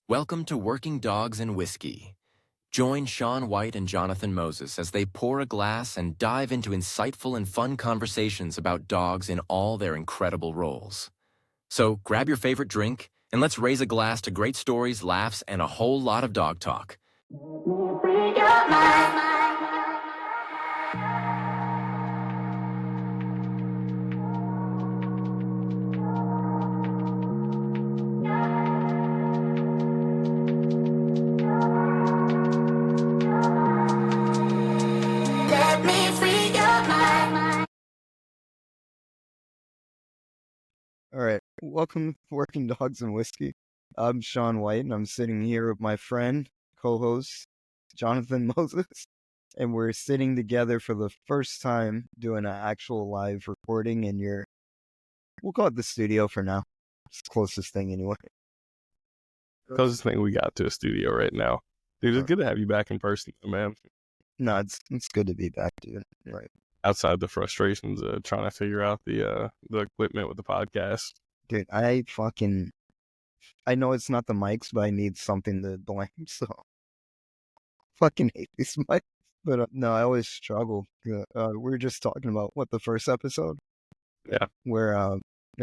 Welcome to Working Dogs and Whiskey. Join Sean White and Jonathan Moses as they pour a glass and dive into insightful and fun conversations about dogs in all their incredible roles. So grab your favorite drink and let's raise a glass to great stories, laughs, and a whole lot of dog talk. All right, welcome to Working Dogs and Whiskey. I'm Sean White, and I'm sitting here with my friend, co-host, Jonathan Moses, and we're sitting together for the first time doing an actual live recording in we'll call it the studio for now. It's the closest thing anyway. Closest thing we got to a studio right now. Dude, it's good to have you back in person, man. No, it's good to be back, dude. Right. Outside the frustrations of trying to figure out the equipment with the podcast. Dude, I know it's not the mics, but I need something to blame, so fucking hate these mics. But no, I always struggle. We were just talking about the first episode? Yeah. Where I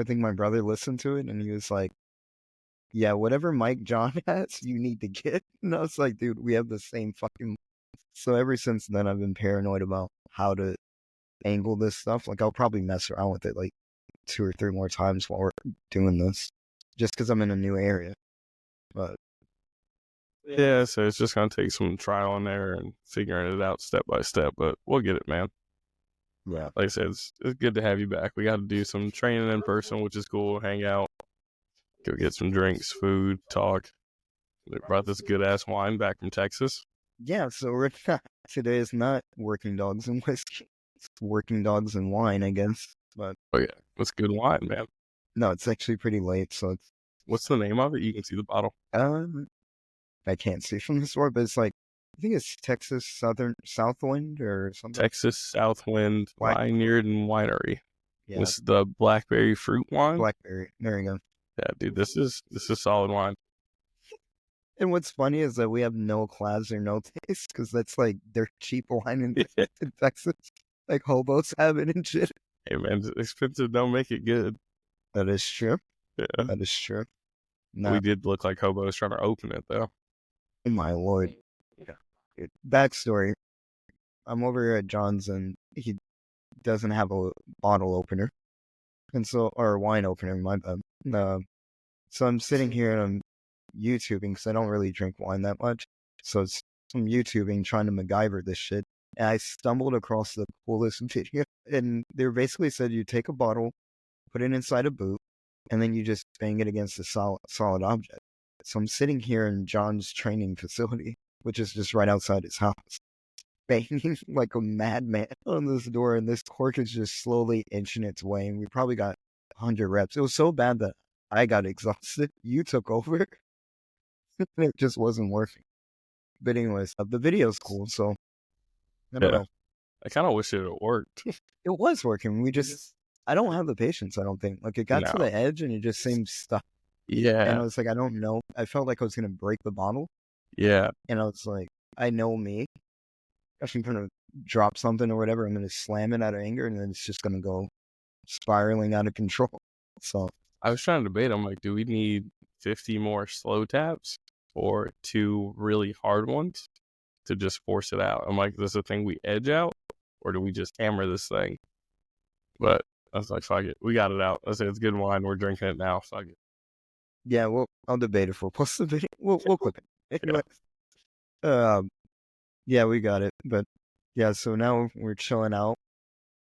think my brother listened to it and he was like, yeah, whatever mic John has, you need to get. And I was like, dude, we have the same fucking mic. So ever since then, I've been paranoid about how to angle this stuff. Like, I'll probably mess around with it like 2 or 3 more times while we're doing this, just because I'm in a new area. But yeah, so it's just gonna take some trial and error and figuring it out step by step. But we'll get it, man. Yeah, like I said, it's good to have you back. We got to do some training in person, which is cool. Hang out, go get some drinks, food, talk. They brought this good ass wine back from Texas. Yeah, so today is not Working Dogs and Whiskey. It's Working Dogs and Wine, I guess. But oh yeah, that's good wine, man. No, it's actually pretty late, so it's... What's the name of it? You can see the bottle. I can't see from the store, but it's like, I think it's Texas Southwind or something. Texas Southwind Vineyard and Winery. Yeah. This is the blackberry fruit wine. Blackberry. There you go. Yeah, dude, this is solid wine. And what's funny is that we have no class or no taste, because that's like their cheap wine in Texas. Like hobos have it and shit. Hey man, expensive don't make it good. That is true. Yeah. That is true. We did look like hobos trying to open it though. My lord. Yeah. Backstory. I'm over here at John's and he doesn't have a bottle opener. And so, or a wine opener, my bad. So I'm sitting here and I'm YouTubing, because I don't really drink wine that much. So I'm YouTubing, trying to MacGyver this shit. And I stumbled across the coolest video. And they basically said you take a bottle, put it inside a boot, and then you just bang it against a solid object. So I'm sitting here in John's training facility, which is just right outside his house, banging like a madman on this door, and this cork is just slowly inching its way. And we probably got 100 reps. It was so bad that I got exhausted. You took over. It just wasn't working. But anyways, the video's cool, so I don't know. I kind of wish it had worked. It was working. I don't have the patience, I don't think. Like, it got to the edge and it just seemed stuck. Yeah. And I was like, I don't know. I felt like I was going to break the bottle. Yeah. And I was like, I know me. If I'm going to drop something or whatever, I'm going to slam it out of anger, and then it's just going to go spiraling out of control. So I was trying to debate. I'm like, do we need 50 more slow taps or 2 really hard ones to just force it out? I'm like, is this a thing we edge out, or do we just hammer this thing? But I was like, fuck it. We got it out. I said, it's good wine. We're drinking it now. Fuck it. Yeah, I'll debate if we'll post the video. We'll clip it. Anyway. Yeah, we got it. But yeah, so now we're chilling out.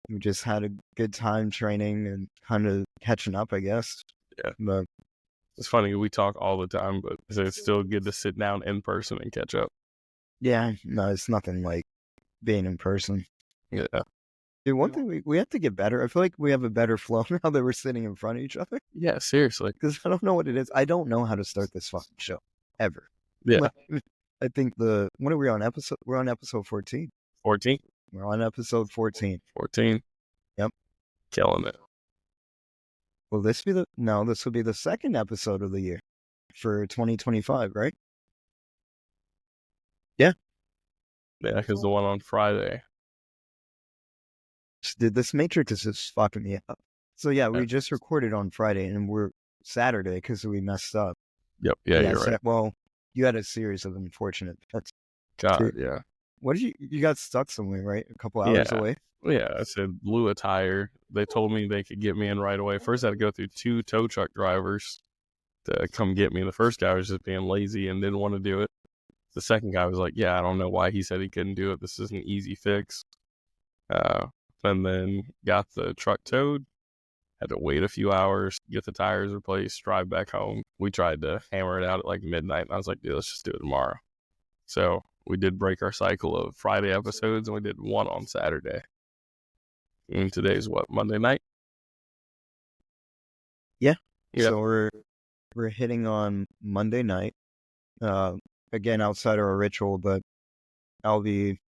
We just had a good time training and kind of catching up, I guess. Yeah. But it's funny, we talk all the time, but it's still good to sit down in person and catch up. Yeah, no, it's nothing like being in person. Yeah. Dude, one thing we have to get better. I feel like we have a better flow now that we're sitting in front of each other. Yeah, seriously. Because I don't know what it is. I don't know how to start this fucking show. Ever. Yeah. I think what are we on episode? We're on episode 14. 14? We're on episode 14. 14? Yep. Killing it. Will this be this will be the second episode of the year. for 2025, right? Yeah, because the one on Friday. Dude, this Matrix is just fucking me up. So yeah, we Yeah. just recorded on Friday, and we're Saturday because we messed up. Yep. Yeah, you're right. Well, you had a series of unfortunate. God, yeah. What did you got stuck somewhere, right? A couple hours away. Yeah, I said blew a tire. They told me they could get me in right away. First, I had to go through 2 tow truck drivers to come get me. The first guy was just being lazy and didn't want to do it. The second guy was like, yeah, I don't know why he said he couldn't do it. This is an easy fix. And then got the truck towed. Had to wait a few hours, get the tires replaced, drive back home. We tried to hammer it out at like midnight. And I was like, dude, let's just do it tomorrow. So we did break our cycle of Friday episodes, and we did one on Saturday. And today's what, Monday night? Yeah. Yeah. So we're hitting on Monday night. Again, outside of our ritual, but I'll be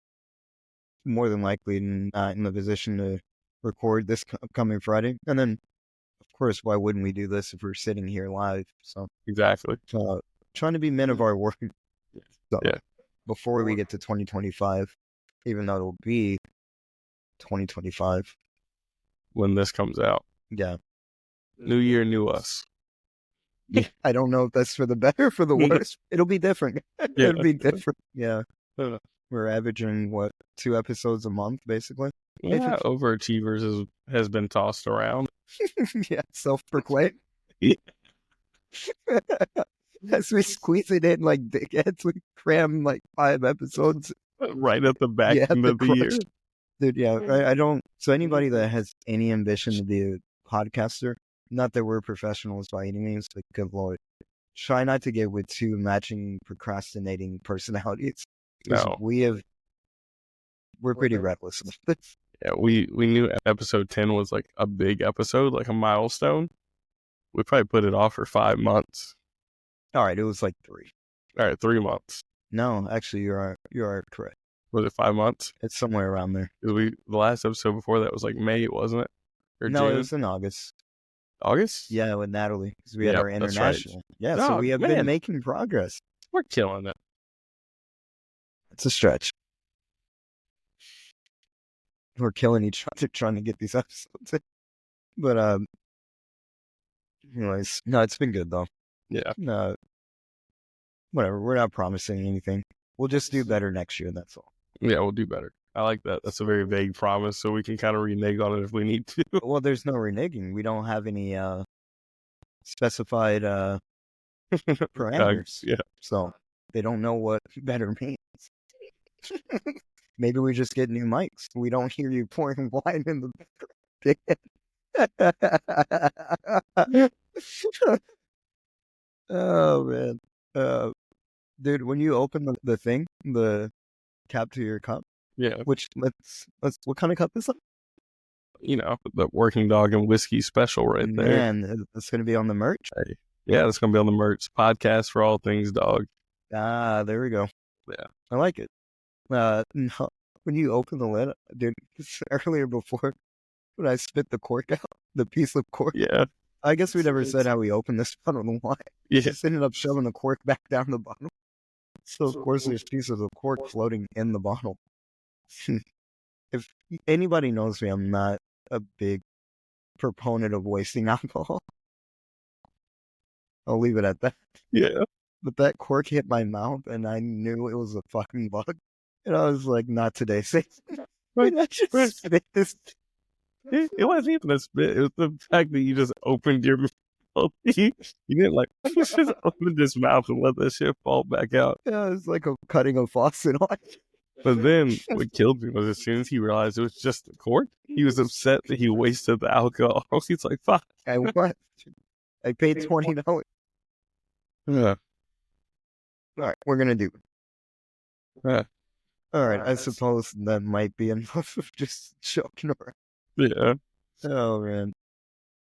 more than likely not in the position to record this upcoming Friday. And then, of course, why wouldn't we do this if we're sitting here live? So Exactly. Trying to be men of our word. So, Yeah. Before we get to 2025, even though it'll be 2025 when this comes out. Yeah. New year, new us. I don't know if that's for the better or for the worse. It'll be different. It'll be different. Yeah. We're averaging, 2 episodes a month, basically? Yeah, overachievers has been tossed around. Yeah, self-proclaimed. As we squeeze it in like dickheads, we cram like 5 episodes. Right at the back end of the year. Dude, yeah, I don't... So anybody that has any ambition to be a podcaster, not that we're professionals by any means, but good lord, try not to get with 2 matching procrastinating personalities. No. We're pretty reckless. Yeah, we knew episode 10 was like a big episode, like a milestone. We probably put it off for 5 months. All right, it was like 3. All right, 3 months. No, actually, you are correct. Was it 5 months? It's somewhere around there. The last episode before that was like May, wasn't it? Or no, June? It was in August. August? Yeah, with Natalie, because we had our international. Right. Yeah, so we have been making progress. We're killing it. It's a stretch. We're killing each other trying to get these episodes in. But anyways, no, it's been good though. Yeah. No, whatever. We're not promising anything. We'll just do better next year. That's all. Yeah, we'll do better. I like that. That's a very vague promise, so we can kind of renege on it if we need to. Well, there's no reneging. We don't have any specified parameters. Yeah. So they don't know what better means. Maybe we just get new mics. We don't hear you pouring wine in the Oh man. Dude, when you open the thing, the cap to your cup. Yeah. Which what kind of cup is that? You know, the Working Dog and Whiskey special right there. Man, it's gonna be on the merch. Hey. Yeah, it's gonna be on the merch. Podcast for all things dog. Ah, there we go. Yeah. I like it. No, when you open the lid, dude, earlier before when I spit the cork out, the piece of cork. Yeah. I guess we never said how we opened this. I don't know why. Yeah. Just ended up shoving the cork back down the bottom. So of course there's pieces of cork floating in the bottle. If anybody knows me, I'm not a big proponent of wasting alcohol. I'll leave it at that. Yeah. But that cork hit my mouth and I knew it was a fucking bug. And I was like, not today. Right. It wasn't even a spit. It was the fact that you just opened your mouth. You didn't just open his mouth and let that shit fall back out. Yeah, it's like cutting a faucet on. But then what killed me was as soon as he realized it was just the cork, he was upset that he wasted the alcohol. He's like, fuck. I paid $20. Yeah. All right, we're going to do it. Yeah. All right, I suppose that might be enough of just joking around. Yeah. Oh, man.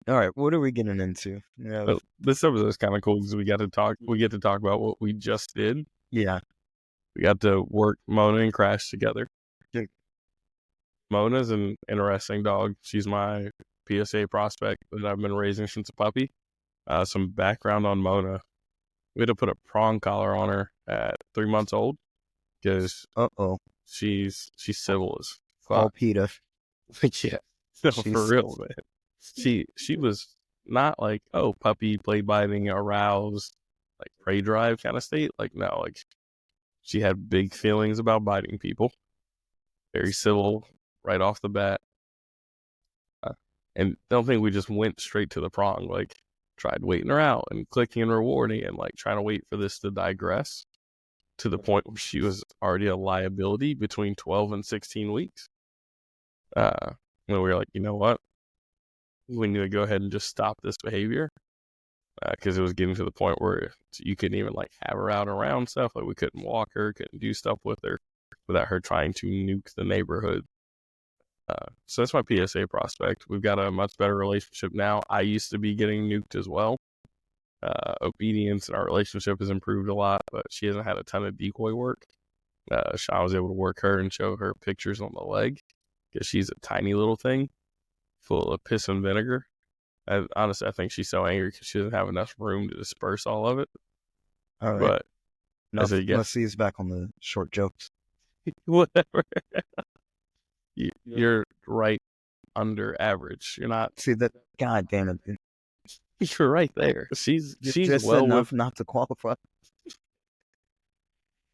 All right, what are we getting into? Well, this episode is kind of cool because we get to talk about what we just did. Yeah. We got to work Mona and Krash together. Yeah. Mona's an interesting dog. She's my PSA prospect that I've been raising since a puppy. Some background on Mona. We had to put a prong collar on her at 3 months old because she's civil as Call fuck. PETA. Yeah, no, for real, man. She was not like, oh, puppy, play biting, aroused, like prey drive kind of state. Like, no, like she had big feelings about biting people. Very civil right off the bat. And don't think we just went straight to the prong. Like, tried waiting her out and clicking and rewarding and like trying to wait for this to digress to the point where she was already a liability between 12 and 16 weeks. And we were like, you know what? We need to go ahead and just stop this behavior because it was getting to the point where you couldn't even like have her out around stuff. Like we couldn't walk her, couldn't do stuff with her without her trying to nuke the neighborhood. So that's my PSA prospect. We've got a much better relationship now. I used to be getting nuked as well. Obedience and our relationship has improved a lot, but she hasn't had a ton of decoy work. Sean was able to work her and show her pictures on the leg because she's a tiny little thing full of piss and vinegar. Honestly, I think she's so angry because she doesn't have enough room to disperse all of it. All right. But Now, let's see he's back on the short jokes. Whatever. You're right under average. You're not. See that? God damn it, dude. You're right there. She's just well enough not to qualify.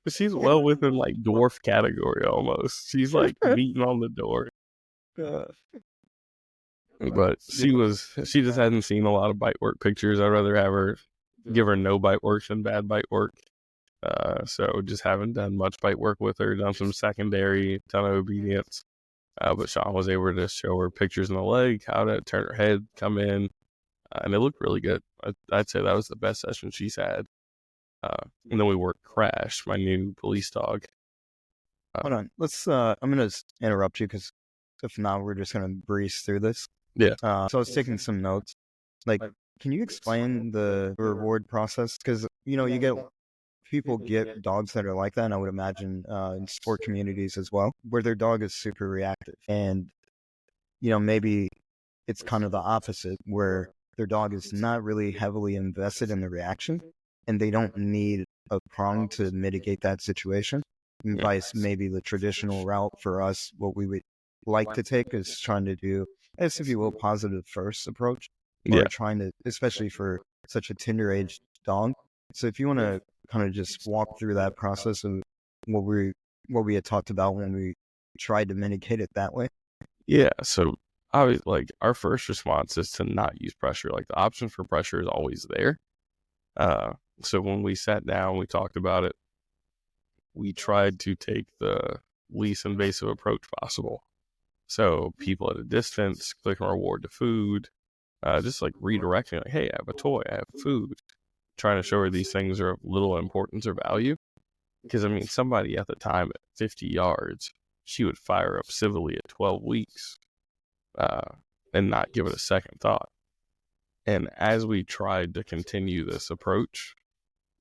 She's well within like dwarf category almost. She's like beating on the door. But she just hadn't seen a lot of bite work pictures. I'd rather have her give her no bite work than bad bite work. So just haven't done much bite work with her. Done some secondary, ton of obedience. But Sean was able to show her pictures in the leg, how to turn her head, come in, and it looked really good. I'd say that was the best session she's had. And then we worked Krash, my new police dog. Hold on. I'm going to interrupt you because if not, we're just going to breeze through this. Yeah. So I was taking some notes. Like, can you explain the reward process? Because, people get dogs that are like that, and I would imagine in sport communities as well, where their dog is super reactive. And, maybe it's kind of the opposite, where their dog is not really heavily invested in the reaction, and they don't need a prong to mitigate that situation. And vice maybe the traditional route for us, what we would like to take is trying to do, as if you will, positive first approach. Or trying to, especially for such a tender aged dog. So if you want to kind of just walk through that process of what we had talked about when we tried to mitigate it that way. Yeah. So our first response is to not use pressure. Like the option for pressure is always there. So when we sat down, we talked about it. We tried to take the least invasive approach possible. So people at a distance, click and reward to food, just like redirecting, like, hey, I have a toy, I have food. Trying to show her these things are of little importance or value. Because, somebody at the time at 50 yards, she would fire up civilly at 12 weeks and not give it a second thought. And as we tried to continue this approach,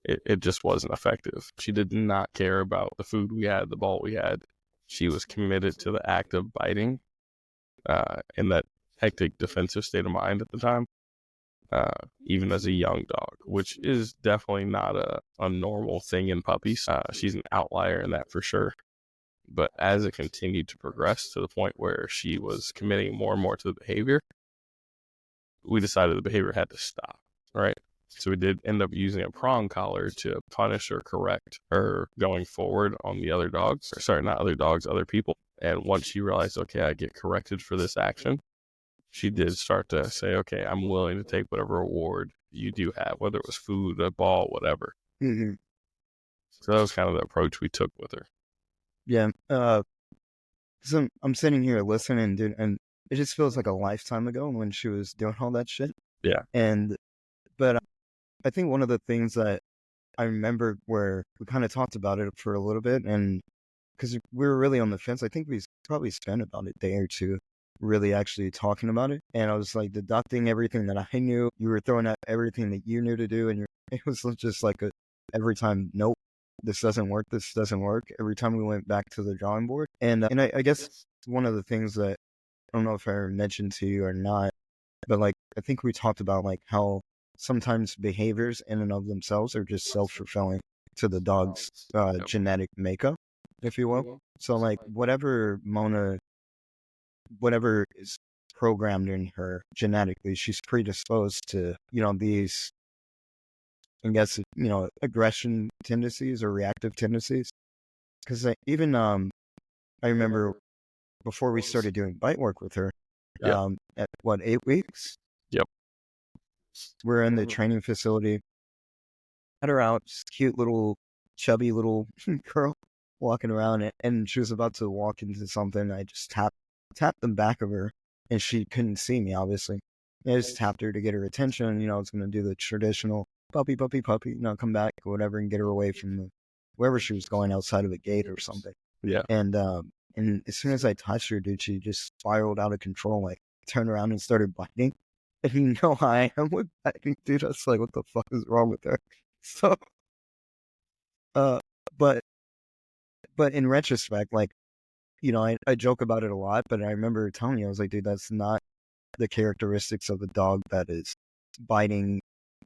it just wasn't effective. She did not care about the food we had, the ball we had. She was committed to the act of biting in that hectic defensive state of mind at the time. Even as a young dog, which is definitely not a normal thing in puppies. She's an outlier in that for sure. But as it continued to progress to the point where she was committing more and more to the behavior, we decided the behavior had to stop, right? So we did end up using a prong collar to punish or correct her going forward on the other dogs. Sorry, not other dogs, other people. And once she realized, okay, I get corrected for this action, she did start to say, okay, I'm willing to take whatever reward you do have, whether it was food, a ball, whatever. Mm-hmm. So that was kind of the approach we took with her. Yeah. So I'm sitting here listening, dude, and it just feels like a lifetime ago when she was doing all that shit. Yeah. But I think one of the things that I remember where we kind of talked about it for a little bit, and because we were really on the fence, I think we probably spent about a day or two really actually talking about it. And I was like deducting everything that I knew. You were throwing out everything that you knew to do. And it was just like every time, nope, this doesn't work. This doesn't work. Every time we went back to the drawing board. And I guess one of the things that I don't know if I ever mentioned to you or not, but like, I think we talked about like how sometimes behaviors in and of themselves are just self-fulfilling to the dog's genetic makeup, if you will. So like whatever is programmed in her genetically, she's predisposed to, these, I guess, aggression tendencies or reactive tendencies. Because even I remember before we started doing bite work with her, at what, 8 weeks? Yep. We're in the training facility. Had her out, just cute little, chubby little girl walking around, and she was about to walk into something. I just tapped the back of her, and she couldn't see me, obviously. I just tapped her to get her attention. I was going to do the traditional puppy, puppy, puppy, come back or whatever, and get her away from wherever she was going, outside of a gate or something. Yeah. And as soon as I touched her, dude, she just spiraled out of control, like turned around and started biting. And you know how I am with biting, dude. I was like, what the fuck is wrong with her? So, but in retrospect, like, I joke about it a lot, but I remember telling you, I was like, dude, that's not the characteristics of a dog that is biting.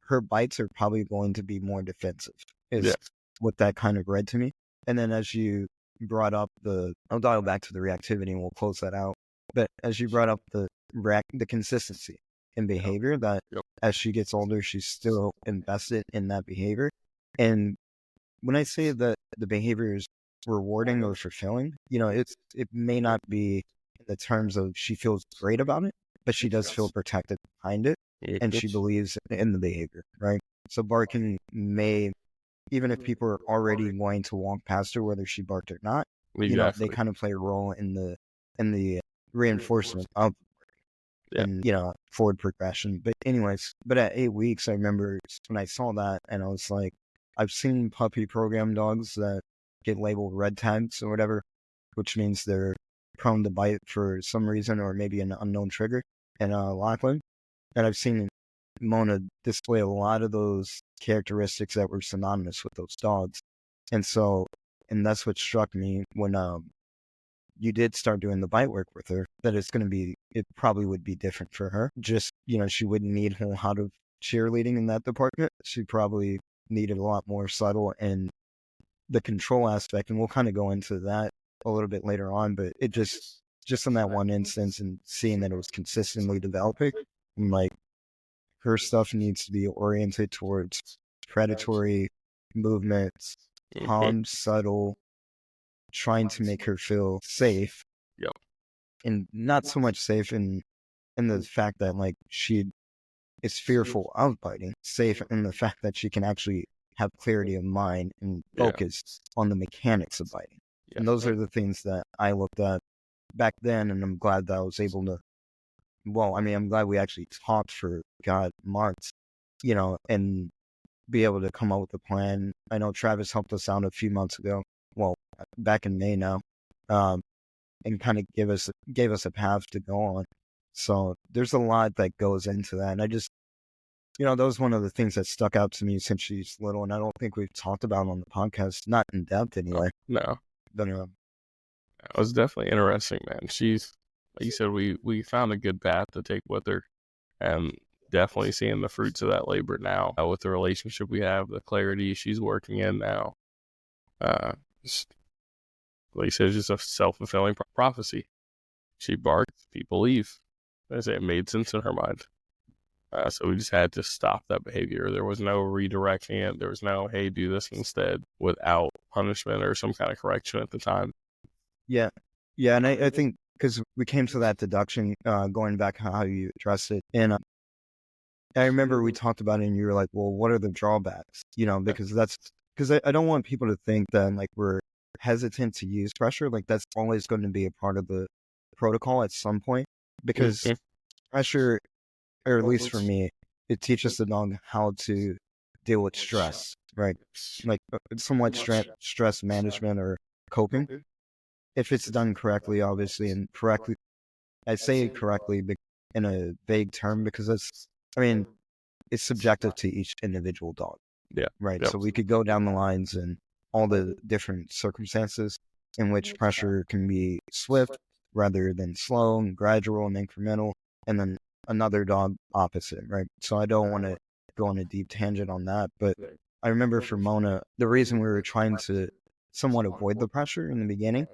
Her bites are probably going to be more defensive, is what that kind of read to me. And then as you brought up I'll dial back to the reactivity and we'll close that out. But as you brought up the consistency in behavior, that as she gets older, she's still invested in that behavior. And when I say that the behavior is rewarding or fulfilling, it may not be in the terms of she feels great about it, but she does feel protected behind it, and she believes in the behavior, right? So barking may, even if people are already wanting to walk past her, whether she barked or not, they kind of play a role in the reinforcement of and forward progression. But anyways, at 8 weeks, I remember when I saw that, and I was like, I've seen puppy program dogs that get labeled red tags or whatever, which means they're prone to bite for some reason or maybe an unknown trigger in Lachlan. And I've seen Mona display a lot of those characteristics that were synonymous with those dogs. And that's what struck me when you did start doing the bite work with her, that it probably would be different for her. Just, she wouldn't need a lot of cheerleading in that department. She probably needed a lot more subtle, and the control aspect, and we'll kind of go into that a little bit later on, but it just in that one instance and seeing that it was consistently developing, I'm like, her stuff needs to be oriented towards predatory movements, calm, subtle, trying to make her feel safe. Yep. And not so much safe in the fact that like she is fearful of biting, safe in the fact that she can actually have clarity of mind and focus on the mechanics of biting. Yeah. And those are the things that I looked at back then, and I'm glad that I was able to, I'm glad we actually talked for months, and be able to come up with a plan. I know Travis helped us out a few months ago, back in May now, and kind of gave us a path to go on. So there's a lot that goes into that. And I just, that was one of the things that stuck out to me since she's little. And I don't think we've talked about on the podcast, not in depth anyway. No. But, it was definitely interesting, man. She's, like you said, we found a good path to take with her, and definitely seeing the fruits of that labor now with the relationship we have, the clarity she's working in now. Like you said, it's just a self-fulfilling prophecy. She barked, people leave. I say it made sense in her mind. So we just had to stop that behavior. There was no redirecting it. There was no, hey, do this instead, without punishment or some kind of correction at the time. Yeah. Yeah, and I think because we came to that deduction, going back how you addressed it. And I remember we talked about it and you were like, well, what are the drawbacks? Because I don't want people to think that like we're hesitant to use pressure. Like that's always going to be a part of the protocol at some point, because pressure, or at least for me, it teaches the dog how to deal with stress, right? Like somewhat stress management or coping. If it's done correctly, obviously, and correctly, I say correctly in a vague term because it's subjective to each individual dog. Yeah. Right. Yep. So we could go down the lines and all the different circumstances in which pressure can be swift rather than slow and gradual and incremental, and then another dog opposite, right? So I don't want to go on a deep tangent on that, but I remember for Mona, the reason we were trying to somewhat avoid the pressure in the beginning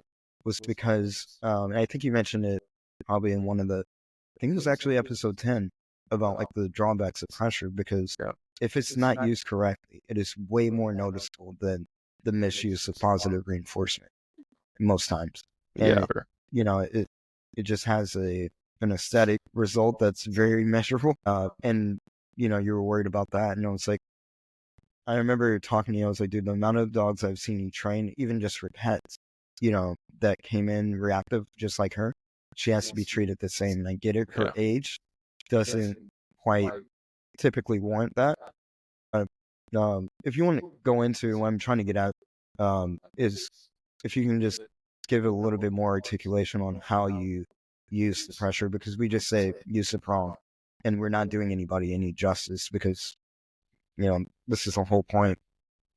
was because, and I think you mentioned it probably in one of the, I think it was actually episode 10 about like the drawbacks of pressure, because if it's not used correctly, it is way more noticeable than the misuse of positive reinforcement most times. And, it just has an aesthetic result that's very measurable. And, you were worried about that. And it's like, I remember talking to you, I was like, dude, the amount of dogs I've seen you train, even just for pets, that came in reactive, just like her, she has to be treated the same. And I get it. Her age doesn't quite typically warrant that. If you want to go into what I'm trying to get at, is if you can just give a little bit more articulation on how you use the pressure, because we just say use the prong, and we're not doing anybody any justice, because this is the whole point.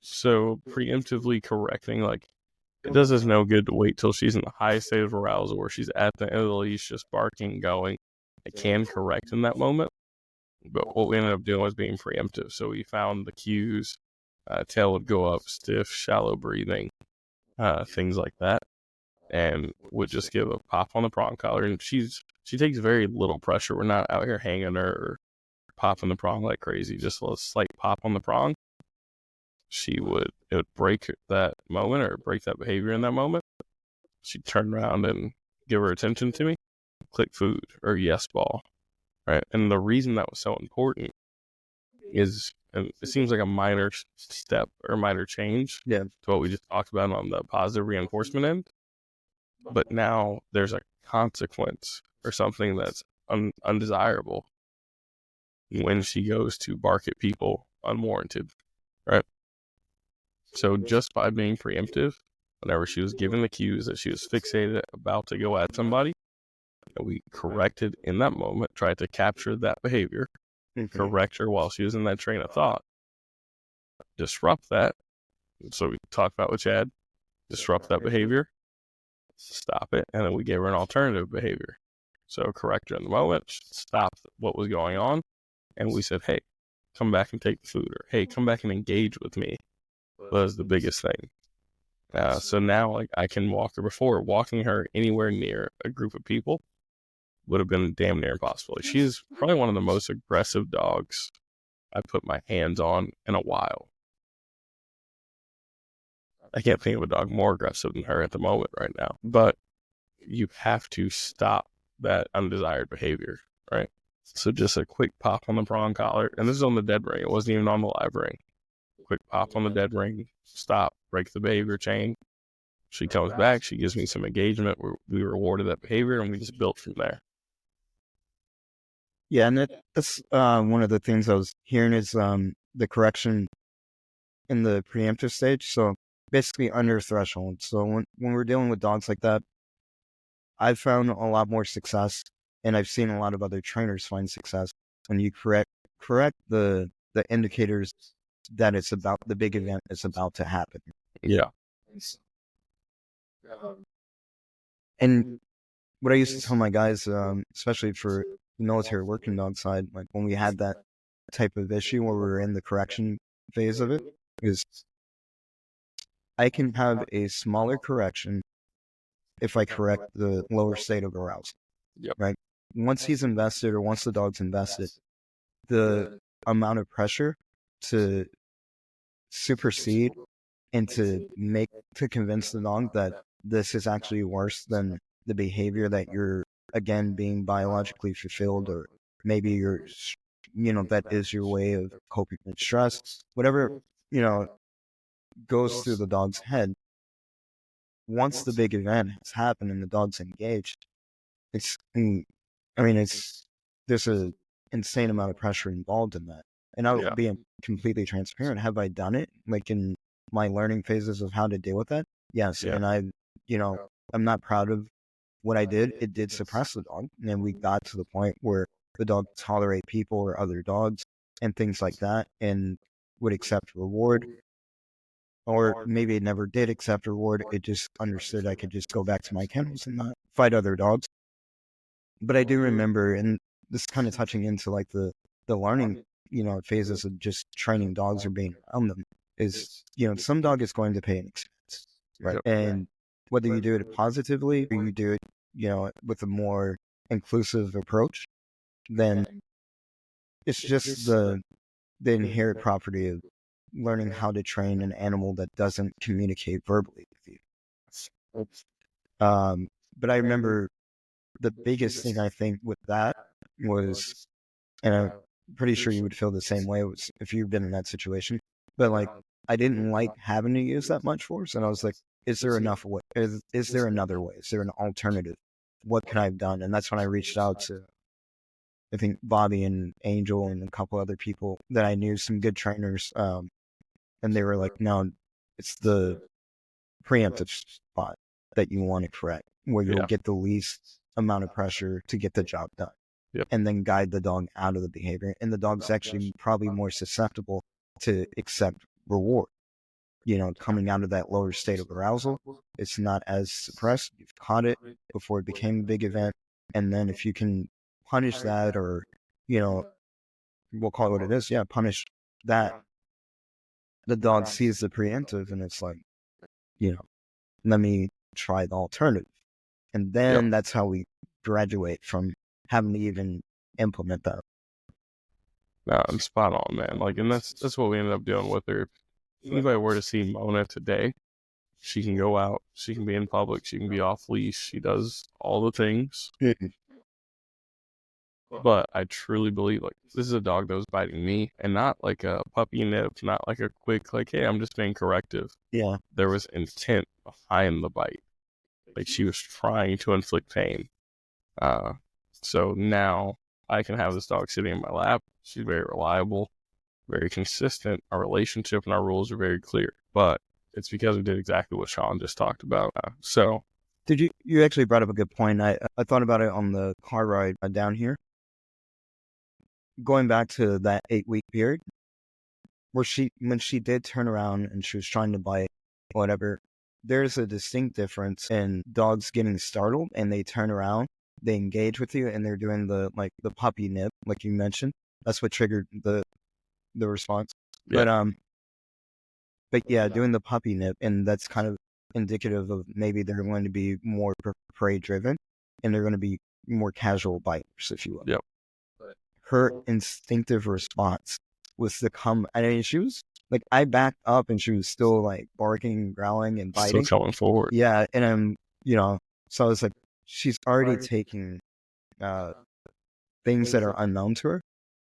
So preemptively correcting, like, it does us no good to wait till she's in the highest state of arousal where she's at the end of the leash, just barking, going. It can correct in that moment, but what we ended up doing was being preemptive. So we found the cues, tail would go up, stiff, shallow breathing, things like that, and would just give a pop on the prong collar. And she takes very little pressure. We're not out here hanging her or popping the prong like crazy. Just a slight pop on the prong. It would break that moment or break that behavior in that moment. She'd turn around and give her attention to me, click food or yes ball, right? And the reason that was so important is, and it seems like a minor step or minor change to what we just talked about on the positive reinforcement end, but now there's a consequence or something that's undesirable when she goes to bark at people unwarranted, right? So just by being preemptive, whenever she was given the cues that she was fixated, about to go at somebody, we corrected in that moment, tried to capture that behavior, correct her while she was in that train of thought, disrupt that. So we talked about with Chad, disrupt that behavior, stop it, and then we gave her an alternative behavior. So correct her in the moment, stop what was going on, and we said, hey, come back and take the food, or hey, come back and engage with me. Was the biggest thing. So now, like, I can walk her. Before, walking her anywhere near a group of people would have been damn near impossible. She's probably one of the most aggressive dogs I put my hands on in a while. I can't think of a dog more aggressive than her at the moment right now. But you have to stop that undesired behavior, right? So just a quick pop on the prong collar. And this is on the dead ring. It wasn't even on the live ring. Quick pop on the dead ring, stop, break the behavior chain. She comes back, she gives me some engagement. We rewarded that behavior, and we just built from there. Yeah, and that's one of the things I was hearing is the correction in the preemptive stage. So basically under threshold. So when we're dealing with dogs like that, I've found a lot more success, and I've seen a lot of other trainers find success when you correct the indicators that it's about the big event is about to happen. Yeah. And what I used to tell my guys, especially for the military working dog side, like when we had that type of issue where we were in the correction phase of it, is I can have a smaller correction if I correct the lower state of arousal. Yep. Right? Once he's invested, or once the dog's invested, the amount of pressure to supersede and to convince the dog that this is actually worse than the behavior that you're, again, being biologically fulfilled, or maybe you're, that is your way of coping with stress, whatever, goes through the dog's head. Once the big event has happened and the dog's engaged, there's an insane amount of pressure involved in that. And I'll be completely transparent. Have I done it? Like in my learning phases of how to deal with that? Yes. Yeah. And I'm not proud of what I did. It did suppress the dog. And we got to the point where the dog tolerate people or other dogs and things like that, and would accept reward. Or maybe it never did accept reward. It just understood I could just go back to my kennels and not fight other dogs. But I do remember, and this is kind of touching into like the learning, phases of just training dogs or being around them is, some dog is going to pay an expense, right? Yep. And whether you do it positively or you do it, with a more inclusive approach, then it's just the inherent property of learning how to train an animal that doesn't communicate verbally with you. But I remember the biggest thing I think with that was, and I'm pretty sure you would feel the same way was if you've been in that situation, but like I didn't like having to use that much force, and I was like, is there enough way? Is there another way? Is there an alternative? What can I have done? And that's when I reached out to, I think, Bobby and Angel and a couple other people that I knew, some good trainers, and they were like, no, it's the preemptive spot that you want to correct, where you'll get the least amount of pressure to get the job done. Yep. And then guide the dog out of the behavior. And the dog's actually probably more susceptible to accept reward. Coming out of that lower state of arousal, it's not as suppressed. You've caught it before it became a big event. And then if you can punish that, or, we'll call it what it is. Yeah, punish that. The dog sees the preemptive and it's like, let me try the alternative. And then that's how we graduate from having to even implement that. No, I'm spot on, man. Like, and that's what we ended up doing with her. If anybody were to see Mona today, she can go out, she can be in public, she can be off leash, she does all the things. But I truly believe, like, this is a dog that was biting me, and not like a puppy nip, not like a quick, like, hey, I'm just being corrective. Yeah. There was intent behind the bite. Like, she was trying to inflict pain. So now I can have this dog sitting in my lap. She's very reliable, very consistent. Our relationship and our rules are very clear, but it's because we did exactly what Sean just talked about. Did you actually brought up a good point. I thought about it on the car ride down here. Going back to that 8-week period where when she did turn around and she was trying to bite, whatever, there's a distinct difference in dogs getting startled and they turn around, they engage with you, and they're doing the puppy nip, like you mentioned. That's what triggered the response. Yeah. But yeah, doing the puppy nip, and that's kind of indicative of maybe they're going to be more prey driven and they're going to be more casual biters, if you will. Yep. Her instinctive response was to come. I mean, she was like, I backed up and she was still like barking, growling, and biting. Still coming forward. Yeah, and I'm, so I was like, she's already taking things that are unknown to her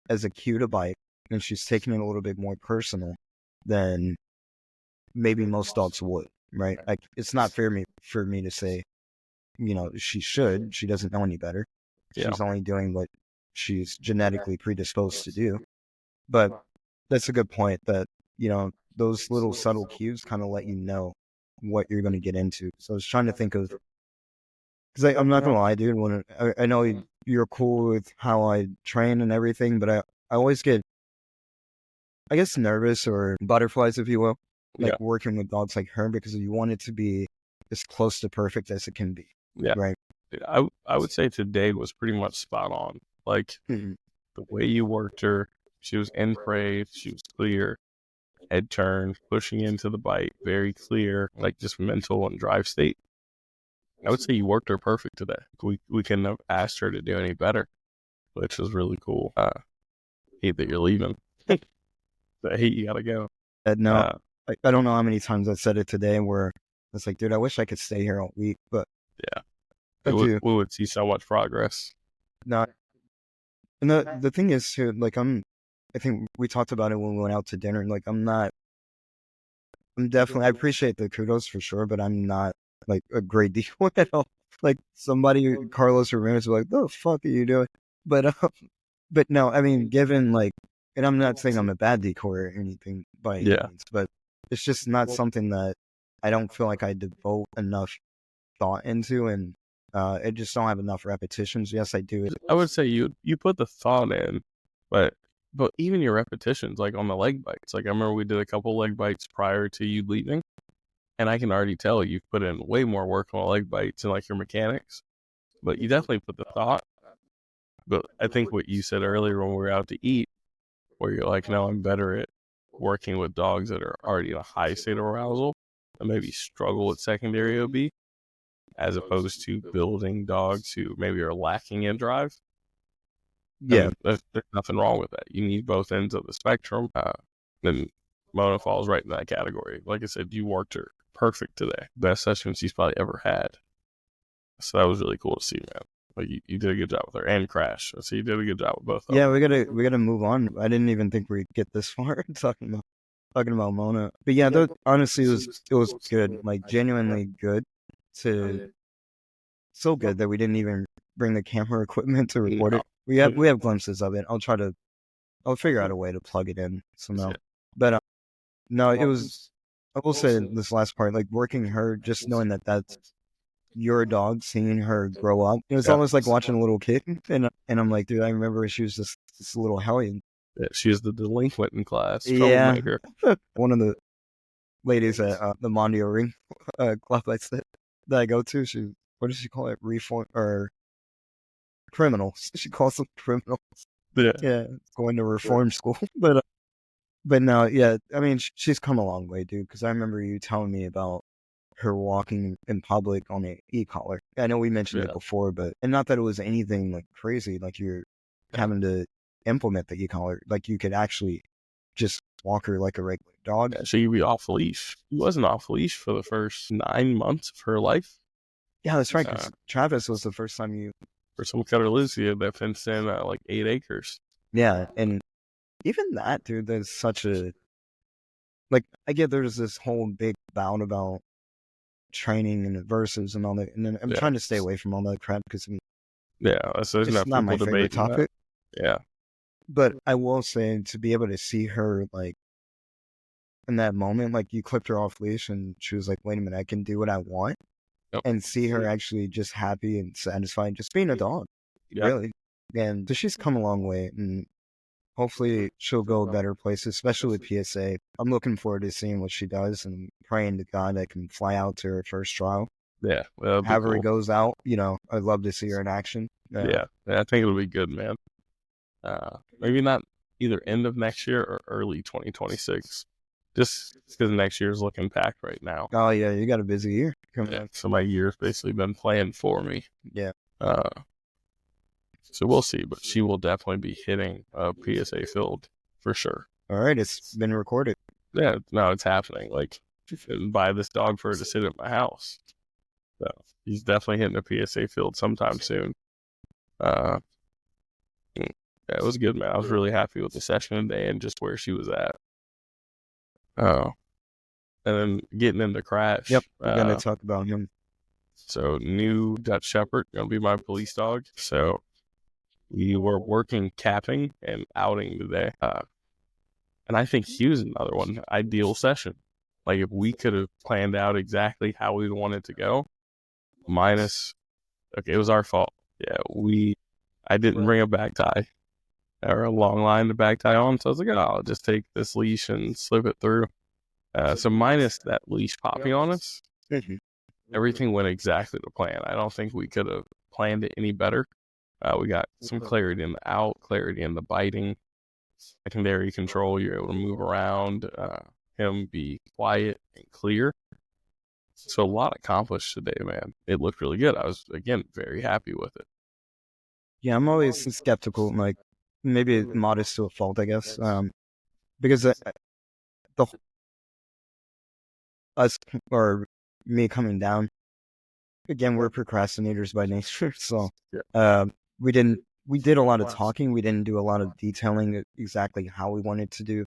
as a cue to bite, and she's taking it a little bit more personal than maybe most dogs would, right? Like, it's not fair for me to say, she should. She doesn't know any better. She's only doing what she's genetically predisposed to do. But that's a good point that, those little subtle cues kind of let you know what you're going to get into. So I was trying to think of, because I'm not going to lie, dude, when I know you're cool with how I train and everything, but I always get, I guess, nervous or butterflies, if you will, working with dogs like her, because you want it to be as close to perfect as it can be. Yeah. Right. I would say today was pretty much spot on. Like, the way you worked her, she was in prey, she was clear, head turn, pushing into the bite, very clear, like just mental and drive state. I would say you worked her perfect today. We couldn't have asked her to do any better, which was really cool. Hate that you're leaving. I hate you gotta go. No, I don't know how many times I said it today where it's like, dude, I wish I could stay here all week, but yeah, we would see so much progress. No, and the thing is too, like, I think we talked about it when we went out to dinner. Like, I'm definitely, I appreciate the kudos for sure, but I'm not like a great decoy at all. Like, Carlos Ramirez was like, "The fuck are you doing?" But no, I mean, given like, and I'm not saying I'm a bad decoy or anything by any means, but it's just not something that I don't feel like I devote enough thought into, and I just don't have enough repetitions. Yes, I do. I would say you put the thought in, but even your repetitions, like on the leg bites, like I remember we did a couple leg bites prior to you leaving, and I can already tell you've put in way more work on leg bites and like your mechanics, but you definitely put the thought. But I think what you said earlier when we were out to eat, where you're like, no, I'm better at working with dogs that are already in a high state of arousal and maybe struggle with secondary OB, as opposed to building dogs who maybe are lacking in drive. Yeah. And there's nothing wrong with that. You need both ends of the spectrum. Then Mona falls right in that category. Like I said, you worked her perfect today. Best session she's probably ever had. So that was really cool to see, man. Like you did a good job with her, and Krash. So you did a good job with both of them. Yeah, we gotta move on. I didn't even think we'd get this far talking about Mona. But yeah, honestly, it was good. Like genuinely good. So good that we didn't even bring the camera equipment to record it. We have glimpses of it. I'll figure out a way to plug it in somehow. But no, it was. I will say this last part, like working her, just knowing that that's your dog, seeing her grow up. It was almost like watching a little kid. And I'm like, dude, I remember she was just this little hellion. Yeah, she is the delinquent in class. Yeah. Troublemaker. One of the ladies at the Mondio Ring club that I go to, what does she call it? Reform or criminals? She calls them criminals. Yeah, going to reform school. But no, yeah. I mean, she's come a long way, dude. Because I remember you telling me about her walking in public on an e-collar. I know we mentioned it before, and not that it was anything like crazy. Like you're having to implement the e-collar. Like you could actually just walk her like a regular dog. Yeah, she could be off leash. She wasn't off leash for the first 9 months of her life. Yeah, that's right. 'Cause Travis was the first time you. For some Catalysia that fenced in like 8 acres. Yeah, and even that, dude, there's such a. Like, I get there's this whole big bout about training and versus and all that, and then I'm trying to stay away from all that crap because it's not my favorite topic. Yeah, but I will say to be able to see her like in that moment, like you clipped her off leash and she was like, "Wait a minute, I can do what I want," and see her actually just happy and satisfied, just being a dog, really. And so she's come a long way, and hopefully she'll go a better place, especially with PSA. I'm looking forward to seeing what she does and praying to God I can fly out to her first trial. Yeah. However it goes out, I'd love to see her in action. Yeah, I think it'll be good, man. Maybe not either end of next year or early 2026. Just because next year's looking packed right now. Oh, yeah, you got a busy year coming up. So my year's basically been planned for me. Yeah. So we'll see, but she will definitely be hitting a PSA field for sure. All right, it's been recorded. Yeah, no, it's happening. Like, buy this dog for her to sit at my house. So he's definitely hitting a PSA field sometime soon. Yeah, it was good, man. I was really happy with the session today and just where she was at. And then getting into Krash. Yep, we're gonna talk about him. So new Dutch Shepherd, gonna be my police dog. So we were working capping and outing today. And I think he was another one, ideal session. Like if we could have planned out exactly how we wanted it to go, it was our fault. Yeah, I didn't bring a back tie or a long line to back tie on. So I was like, I'll just take this leash and slip it through. So minus that leash popping on us, everything went exactly to plan. I don't think we could have planned it any better. We got some clarity in the out, clarity in the biting, secondary control. You're able to move around, him be quiet and clear. So a lot accomplished today, man. It looked really good. I was, again, very happy with it. Yeah, I'm always skeptical, like maybe modest to a fault, I guess, because us or me coming down, again, we're procrastinators by nature, so we did a lot of talking. We didn't do a lot of detailing exactly how we wanted to do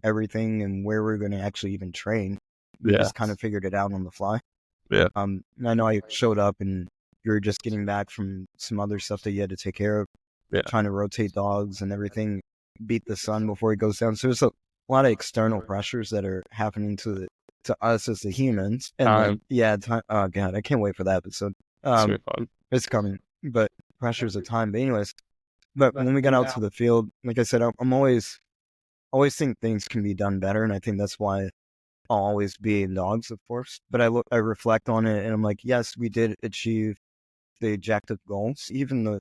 everything and where we were going to actually even train. We just kind of figured it out on the fly. Yeah. And I know I showed up and you were just getting back from some other stuff that you had to take care of, trying to rotate dogs and everything, beat the sun before he goes down. So there's a lot of external pressures that are happening to us as the humans. And time. Oh God, I can't wait for that episode. It's coming, but pressures of time. But anyways, when we got out to the field, like I said, I'm always think things can be done better, and I think that's why I'll always be in dogs, of course. But I reflect on it, and I'm like, yes, we did achieve the objective goals.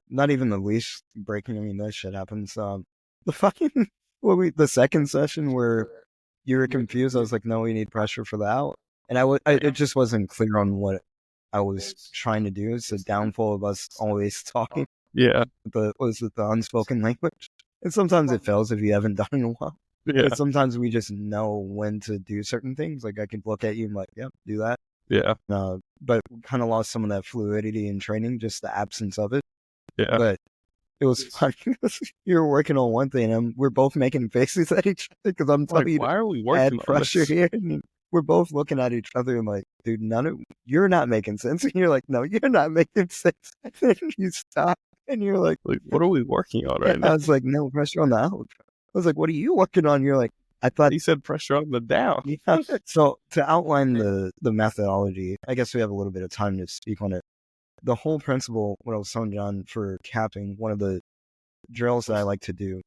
Not even the leash breaking. I mean, that shit happens. The fucking Well, the second session where you were confused, I was like, no, we need pressure for the out. And it just wasn't clear on what I was trying to do. It's the downfall of us always talking. Yeah. The unspoken language. And sometimes it fails if you haven't done it in a while. Yeah. But sometimes we just know when to do certain things. Like I could look at you and like, yep, do that. Yeah. But kind of lost some of that fluidity in training, just the absence of it. Yeah. But it was funny because you were working on one thing and we're both making faces at each other because I'm telling Like, you why are we to working add on pressure this? here. And we're both looking at each other and like, dude, you're not making sense. And you're like, no, you're not making sense. And then you stop and you're like, Like, what are we working on yeah. right now? I was like, no, pressure on the out. I was like, what are you working on? You're like, I thought He said pressure on the down. yeah. So to outline the methodology, I guess we have a little bit of time to speak on it. The whole principle, what I was telling John for capping, one of the drills that I like to do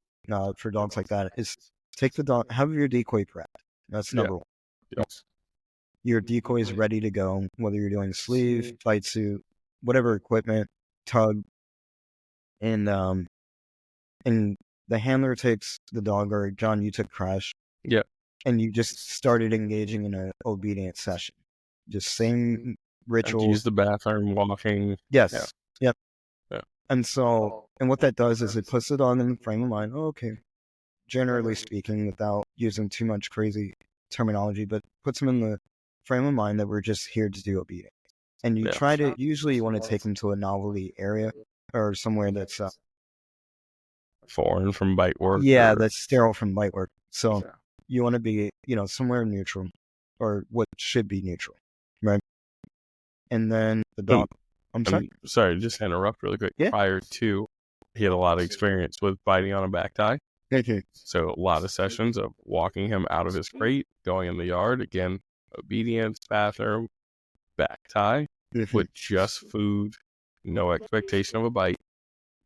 for dogs like that is take the dog, have your decoy prepped. That's number one. Yes. Your decoy is ready to go, whether you're doing sleeve, fight suit, whatever equipment, tug, and the handler takes the dog, or John, you took Krash. Yeah. And you just started engaging in an obedience session. Just same ritual. Use the bathroom, walking. Yes. Yeah. Yep. Yeah. And what that does is it puts the dog in the frame of mind. Oh, okay. Generally speaking, without using too much crazy terminology, but puts them in the frame of mind that we're just here to do obedience. And you usually you want to take them to a novelty area or somewhere that's foreign from bite work. Yeah, that's sterile from bite work. So you want to be, somewhere neutral, or what should be neutral, right? And then the dog. I'm sorry, just to interrupt really quick. Yeah. Prior to, he had a lot of experience with biting on a back tie. Okay. So a lot of sessions of walking him out of his crate, going in the yard, again, obedience, bathroom, back tie, with just food, no expectation of a bite,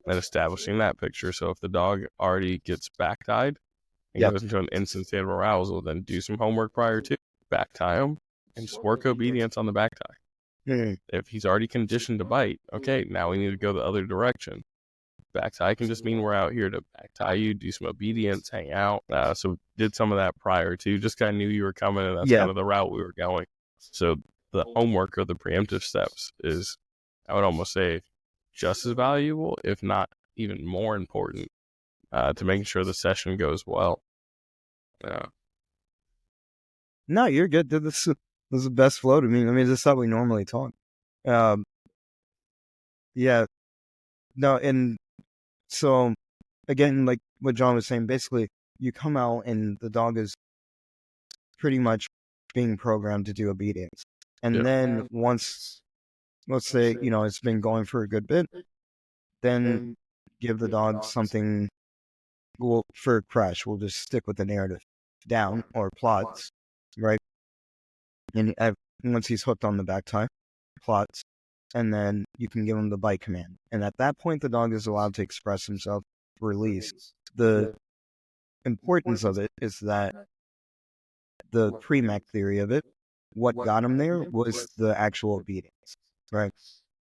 and establishing that picture. So if the dog already gets back tied and goes into an instant state of arousal, then do some homework prior to, back tie him, and just work obedience on the back tie. If he's already conditioned to bite, okay, now we need to go the other direction. Back tie can just mean we're out here to back tie you, do some obedience, hang out. So did some of that prior to, just kind of knew you were coming, and that's kind of the route we were going. So the homework or the preemptive steps is, I would almost say, just as valuable, if not even more important, to making sure the session goes well. No, you're good. This is the best flow to me. I mean, this is how we normally talk. Yeah. No, and so, again, like what John was saying, basically, you come out and the dog is pretty much being programmed to do obedience. And then once, let's say, it's been going for a good bit, then give the dog something. Well, for Krash, we'll just stick with the narrative down or plots, right? And once he's hooked on the back tie, plots, and then you can give him the bite command. And at that point, the dog is allowed to express himself, release. The importance of it is that the pre-mech theory of it, what got him there was the actual obedience, right?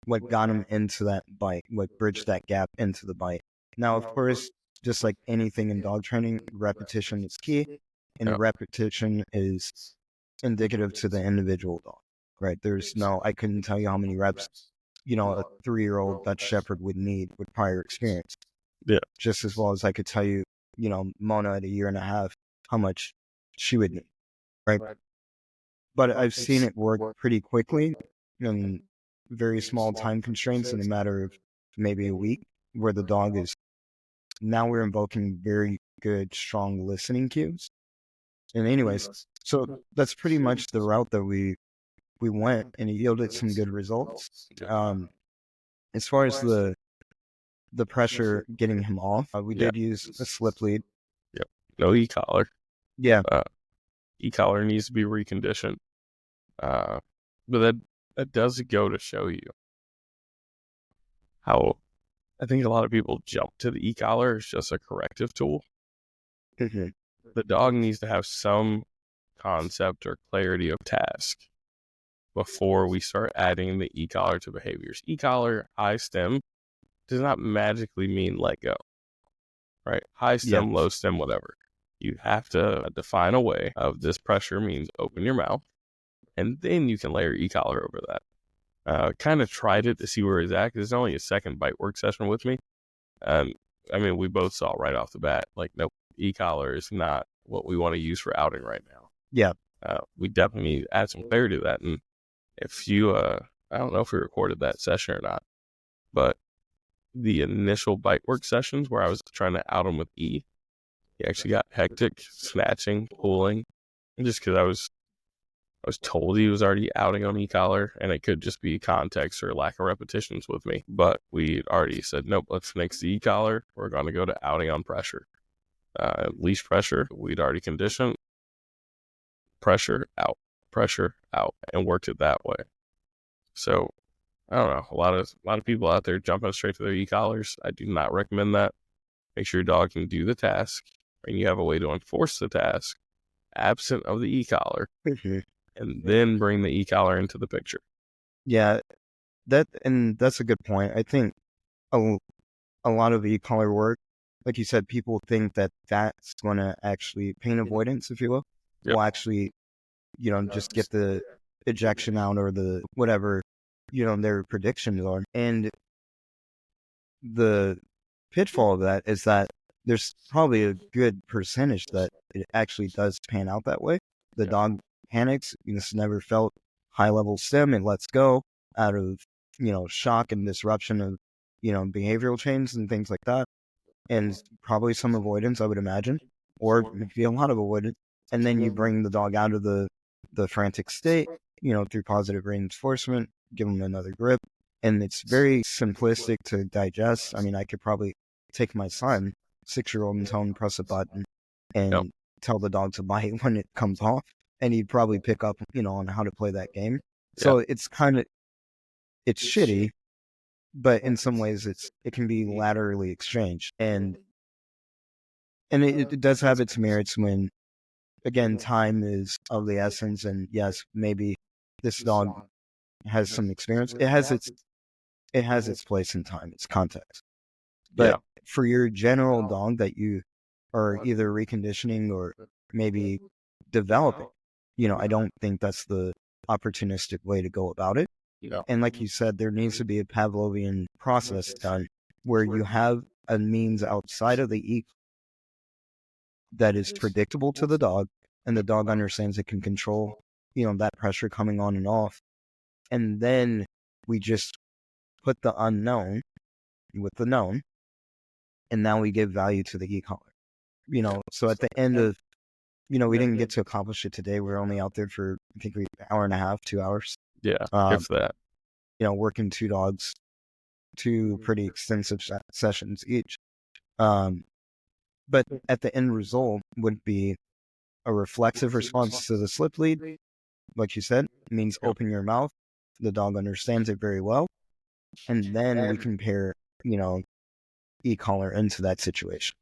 What got him into that bite, what bridged that gap into the bite. Now, of course, just like anything in dog training, repetition is key, and repetition is indicative to the individual dog, right? I couldn't tell you how many reps, a 3-year-old Dutch Shepherd would need with prior experience. Yeah. Just as well as I could tell you, Mona at 1.5 years, how much she would need, right? But I've seen it work pretty quickly in very small time constraints in a matter of maybe a week, where the dog is, now we're invoking very good, strong listening cues. And anyways, so that's pretty much the route that we went, and it yielded some good results. As far as the pressure getting him off, we did use a slip lead. Yep. No e-collar. Yeah. E-collar needs to be reconditioned. But that does go to show you how I think a lot of people jump to the e-collar as just a corrective tool. The dog needs to have some concept or clarity of task before we start adding the e-collar to behaviors. E-collar, high stem, does not magically mean let go, right? High stem, low stem, whatever. You have to define a way of this pressure means open your mouth, and then you can layer e-collar over that. Kind of tried it to see where he's at, because it's only a second bite work session with me. I mean, we both saw right off the bat, like, nope, e-collar is not what we want to use for outing right now. Yeah. We definitely need to add some clarity to that. And if you, I don't know if we recorded that session or not, but the initial bite work sessions where I was trying to out him with E, he actually got hectic, snatching, pulling, and just because I was told he was already outing on e-collar, and it could just be context or lack of repetitions with me. But we already said, nope, let's nix the e-collar. We're going to go to outing on pressure. Leash pressure, we'd already conditioned. Pressure out, and worked it that way. So I don't know. A lot of people out there jumping straight to their e-collars. I do not recommend that. Make sure your dog can do the task, and you have a way to enforce the task absent of the e-collar, and then bring the e-collar into the picture. Yeah, that's a good point. I think a lot of e-collar work, like you said, people think that that's going to actually pain avoidance, if you will, Yep. will actually, just get the ejection out or the whatever, their predictions are. And the pitfall of that is that there's probably a good percentage that it actually does pan out that way. The dog panics. It's never felt high level stim and lets go out of, shock and disruption of, behavioral change and things like that. And probably some avoidance, I would imagine, or maybe a lot of avoidance. And then you bring the dog out of the frantic state, through positive reinforcement, give them another grip. And it's very simplistic to digest. I mean, I could probably take my son, 6-year-old, and tell him to press a button and tell the dog to bite when it comes off. And he'd probably pick up, on how to play that game. So it's shitty, but in some ways it can be laterally exchanged. And it does have its merits when, again, time is of the essence. And yes, maybe this dog has some experience. It has its place in time, its context. But for your general dog that you are either reconditioning or maybe developing, I don't think that's the opportunistic way to go about it. And like you said, there needs to be a Pavlovian process done where you have a means outside of the E that is predictable to the dog, and the dog understands it can control, that pressure coming on and off. And then we just put the unknown with the known, and now we give value to the e-collar. So at the end of, we didn't get to accomplish it today. We're only out there for, I think, an hour and a half, 2 hours. Yeah, if that. Working 2 dogs, 2 pretty extensive sessions each. But at the end result would be a reflexive response to the slip lead. Like you said, it means open your mouth. The dog understands it very well. And then we compare, e-collar into that situation.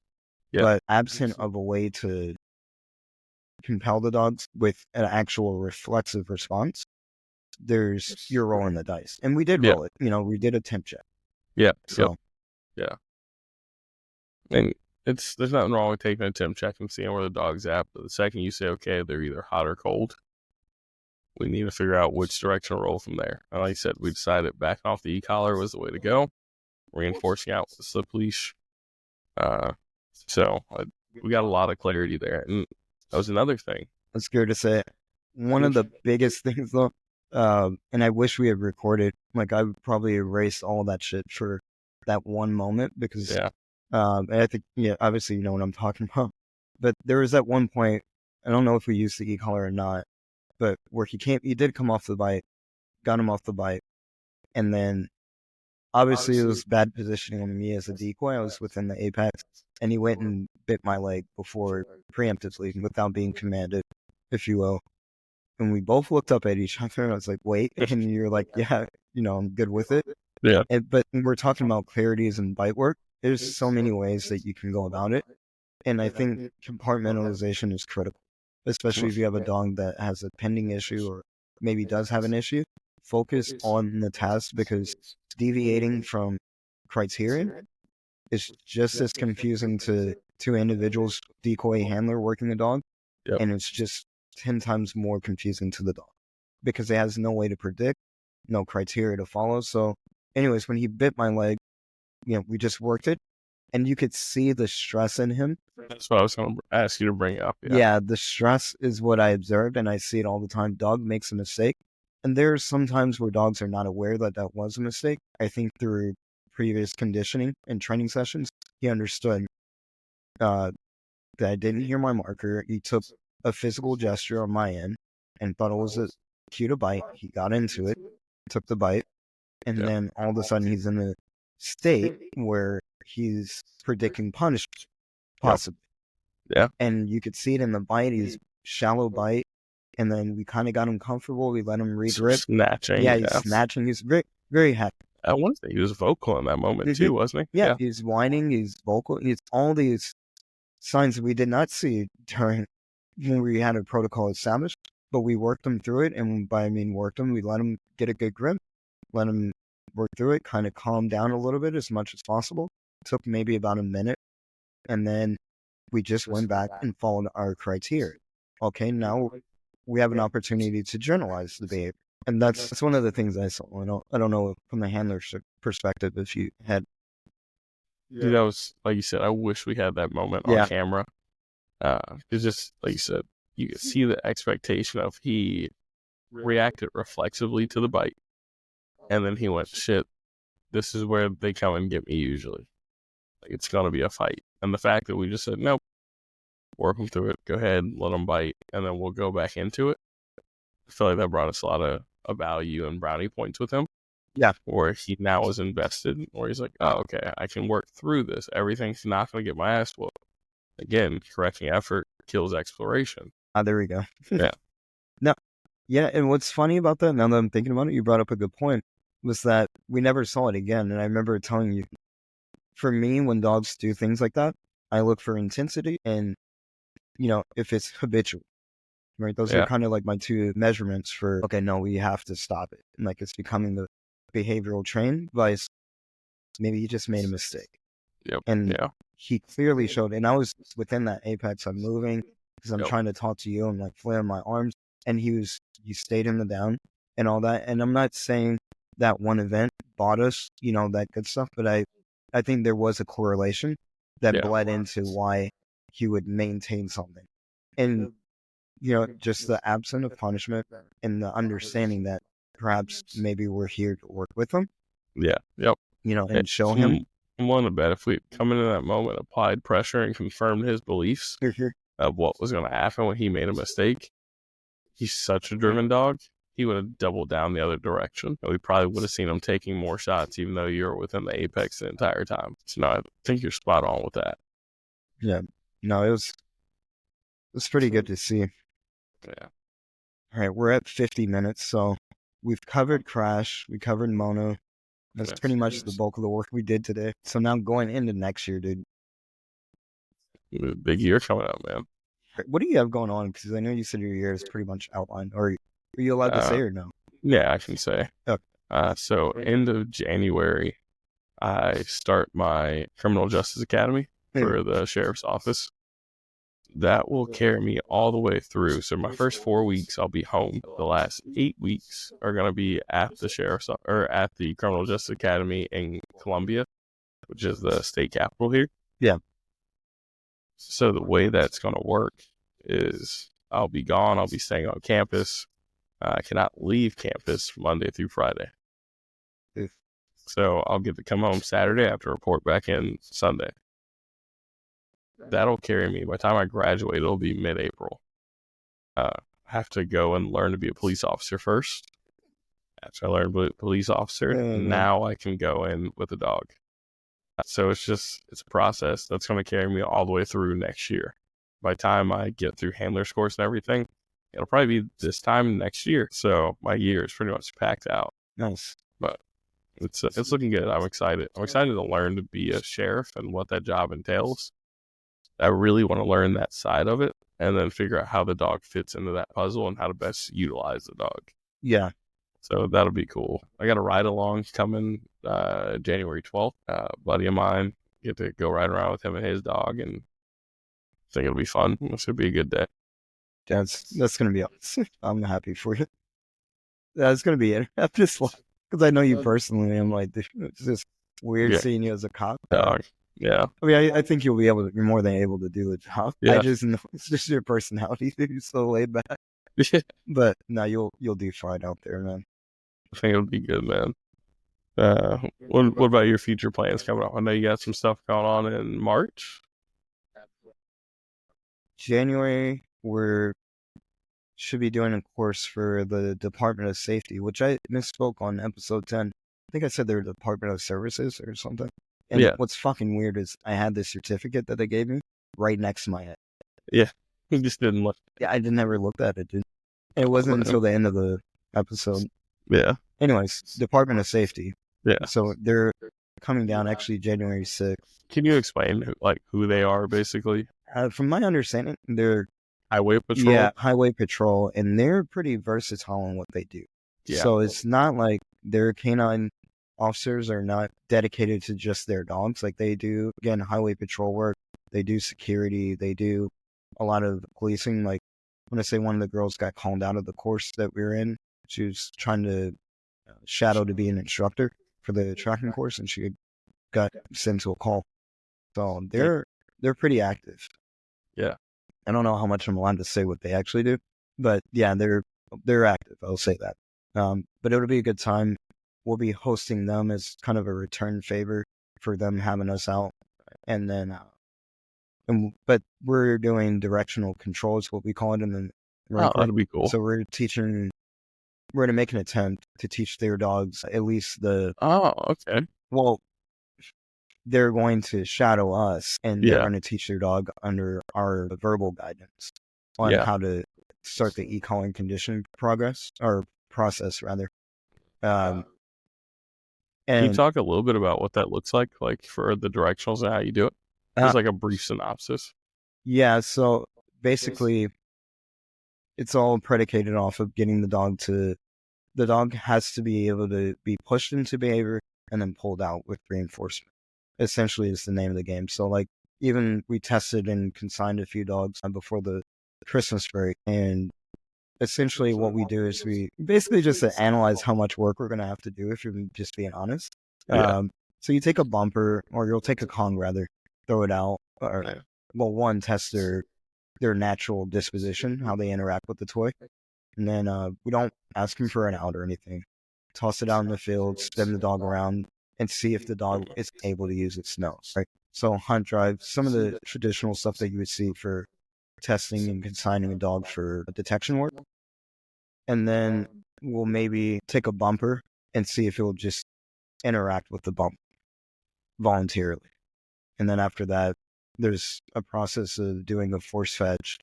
But absent of a way to compel the dogs with an actual reflexive response, you're rolling the dice. And we did roll it. We did a temp check. Yeah. So. Yeah. And there's nothing wrong with taking a temp check and seeing where the dog's at. But the second you say, okay, they're either hot or cold, we need to figure out which direction to roll from there. And like I said, we decided backing off the e-collar was the way to go. Reinforcing out with the slip leash. So we got a lot of clarity there. And that was another thing. I'm scared to say it. One of the biggest things, though, and I wish we had recorded, like, I would probably erase all that shit for that one moment because, and I think, obviously you know what I'm talking about. But there was that one point, I don't know if we used the e-collar or not, but where he did come off the bite, got him off the bite, and then obviously it was bad positioning on me as a decoy. I was within the apex, and he went and bit my leg before preemptively without being commanded, if you will. And we both looked up at each other, and I was like, wait. And you're like, yeah, I'm good with it. Yeah. But when we're talking about clarities and bite work, there's so many ways that you can go about it. And I think compartmentalization is critical, especially if you have a dog that has a pending issue or maybe does have an issue. Focus on the task, because deviating from criterion is just as confusing to two individuals, decoy handler working the dog, Yep. and it's just 10 times more confusing to the dog because it has no way to predict, no criteria to follow. So, anyways, when he bit my leg, we just worked it, and you could see the stress in him. That's what I was going to ask you to bring up. Yeah, the stress is what I observed, and I see it all the time. Dog makes a mistake, and there's some times where dogs are not aware that that was a mistake. I think through previous conditioning and training sessions, he understood that I didn't hear my marker. He took a physical gesture on my end and thought it was a cue to bite. He got into it, took the bite, and then all of a sudden he's in a state where he's predicting punishment, possibly. Yeah. And you could see it in the bite. He's shallow bite, and then we kind of got him comfortable. We let him re-grip. Snatching. Yeah, he's snatching. He's very, very happy. I want to say he was vocal in that moment too, wasn't he? Yeah, he's whining. He's vocal. He's all these signs that we did not see during when we had a protocol established, but we worked him through it. And by worked him, we let him get a good grip, let him work through it, kind of calm down a little bit as much as possible. It took maybe about a minute, and then we just went back and followed our criteria. Okay, now we have an opportunity to generalize the behavior. And that's one of the things I saw. I don't know from the handler's perspective if you had. Dude, that was, like you said, I wish we had that moment on camera. It's just, like you said, you could see the expectation of he reacted reflexively to the bite. And then he went, shit, this is where they come and get me usually. Like, it's going to be a fight. And the fact that we just said, nope, work them through it, go ahead, let them bite, and then we'll go back into it. I feel like that brought us a lot of value and brownie points with him. Yeah. Where he now is invested, where he's like, oh, okay, I can work through this. Everything's not going to get my ass whooped. Again, correcting effort kills exploration. There we go. Yeah. No. Yeah, and what's funny about that, now that I'm thinking about it, you brought up a good point, was that we never saw it again. And I remember telling you, for me, when dogs do things like that, I look for intensity and, if it's habitual. Right, those are kind of like my two measurements for, okay, no, we have to stop it. And like it's becoming the behavioral train vice. Maybe he just made a mistake. Yep. And he clearly showed, and I was within that apex. I'm moving because I'm trying to talk to you. I'm like flaring my arms, and he stayed in the down and all that. And I'm not saying that one event bought us, that good stuff, but I think there was a correlation that bled into why he would maintain something. And just the absence of punishment and the understanding that perhaps maybe we're here to work with him. Yeah. Yep. And show him. I'm willing to bet if we come into that moment, applied pressure and confirmed his beliefs of what was going to happen when he made a mistake, he's such a driven dog, he would have doubled down the other direction. And we probably would have seen him taking more shots, even though you were within the apex the entire time. So no, I think you're spot on with that. Yeah. No, it was pretty good to see. Yeah. All right, we're at 50 minutes, so we've covered Krash, we covered Mono. That's pretty much the bulk of the work we did today. So now going into next year, dude. Big year coming up, man. What do you have going on? Because I know you said your year is pretty much outlined. Or are you allowed to say or no? Yeah, I can say. Okay. So end of January, I start my criminal justice academy for the sheriff's office. That will carry me all the way through. So my first 4 weeks, I'll be home. The last 8 weeks are going to be at the at the Criminal Justice Academy in Columbia, which is the state capital here. Yeah. So the way that's going to work is I'll be gone. I'll be staying on campus. I cannot leave campus Monday through Friday. So I'll get to come home Saturday. I have to report back in Sunday. That'll carry me. By the time I graduate, it'll be mid-April. I have to go and learn to be a police officer first. After I learn to be a police officer, now I can go in with a dog. So it's a process that's going to carry me all the way through next year. By the time I get through handler's course and everything, it'll probably be this time next year. So my year is pretty much packed out. Nice. But it's looking good. I'm excited. I'm excited to learn to be a sheriff and what that job entails. I really want to learn that side of it and then figure out how the dog fits into that puzzle and how to best utilize the dog. Yeah. So that'll be cool. I got a ride along coming January 12th. A buddy of mine, get to go ride around with him and his dog, and think it'll be fun. This would be a good day. That's gonna be awesome. I'm happy for you. That's gonna be it. I'm just because I know you personally. I'm like, it's just weird seeing you as a cop. Yeah. I mean, I think you'll be able to. You're more than able to do the job. Yeah. I just know it's just your personality. You're so laid back. But no, you'll do fine out there, man. I think it'll be good, man. What about your future plans coming up? I know you got some stuff going on in March. January, should be doing a course for the Department of Safety, which I misspoke on episode 10. I think I said they're Department of Services or something. And what's fucking weird is I had this certificate that they gave me right next to my head. Yeah, you just didn't look. Yeah, I never looked at it, dude. It wasn't until the end of the episode. Yeah. Anyways, Department of Safety. Yeah. So they're coming down actually January 6th. Can you explain who they are basically? From my understanding, they're Highway Patrol. Yeah, Highway Patrol, and they're pretty versatile in what they do. Yeah. So it's not like their canine officers are not dedicated to just their dogs. Like they do, again, Highway Patrol work. They do security. They do a lot of policing. Like I want to say one of the girls got called out of the course that we were in. She was trying to shadow to be an instructor for the tracking course, and she got sent to a call. So they're pretty active. Yeah. I don't know how much I'm allowed to say what they actually do, but yeah, they're active. I'll say that. But it'll be a good time. We'll be hosting them as kind of a return favor for them having us out, and then, but we're doing directional controls, what we call it in the Marine Corps. That'd be cool. So we're going to make an attempt to teach their dogs at least okay. Well, they're going to shadow us, and they're going to teach their dog under our verbal guidance on how to start the e-calling conditioning process, rather. Can you talk a little bit about what that looks like for the directionals and how you do it? Just like a brief synopsis. Yeah, so basically, it's all predicated off of getting the dog has to be able to be pushed into behavior and then pulled out with reinforcement. Essentially is the name of the game. So like even we tested and consigned a few dogs before the Christmas break, and essentially what we do is we basically just analyze how much work we're going to have to do if you're just being honest. So you take a bumper, or you'll take a Kong rather, throw it out, or one, test their natural disposition, how they interact with the toy. And then we don't ask them for an out or anything. Toss it out in the field, spin the dog around, and see if the dog is able to use its nose, right? So hunt drive, some of the traditional stuff that you would see for testing and consigning a dog for detection work. And then we'll maybe take a bumper and see if it will just interact with the bump voluntarily. And then after that, there's a process of doing a force fetch.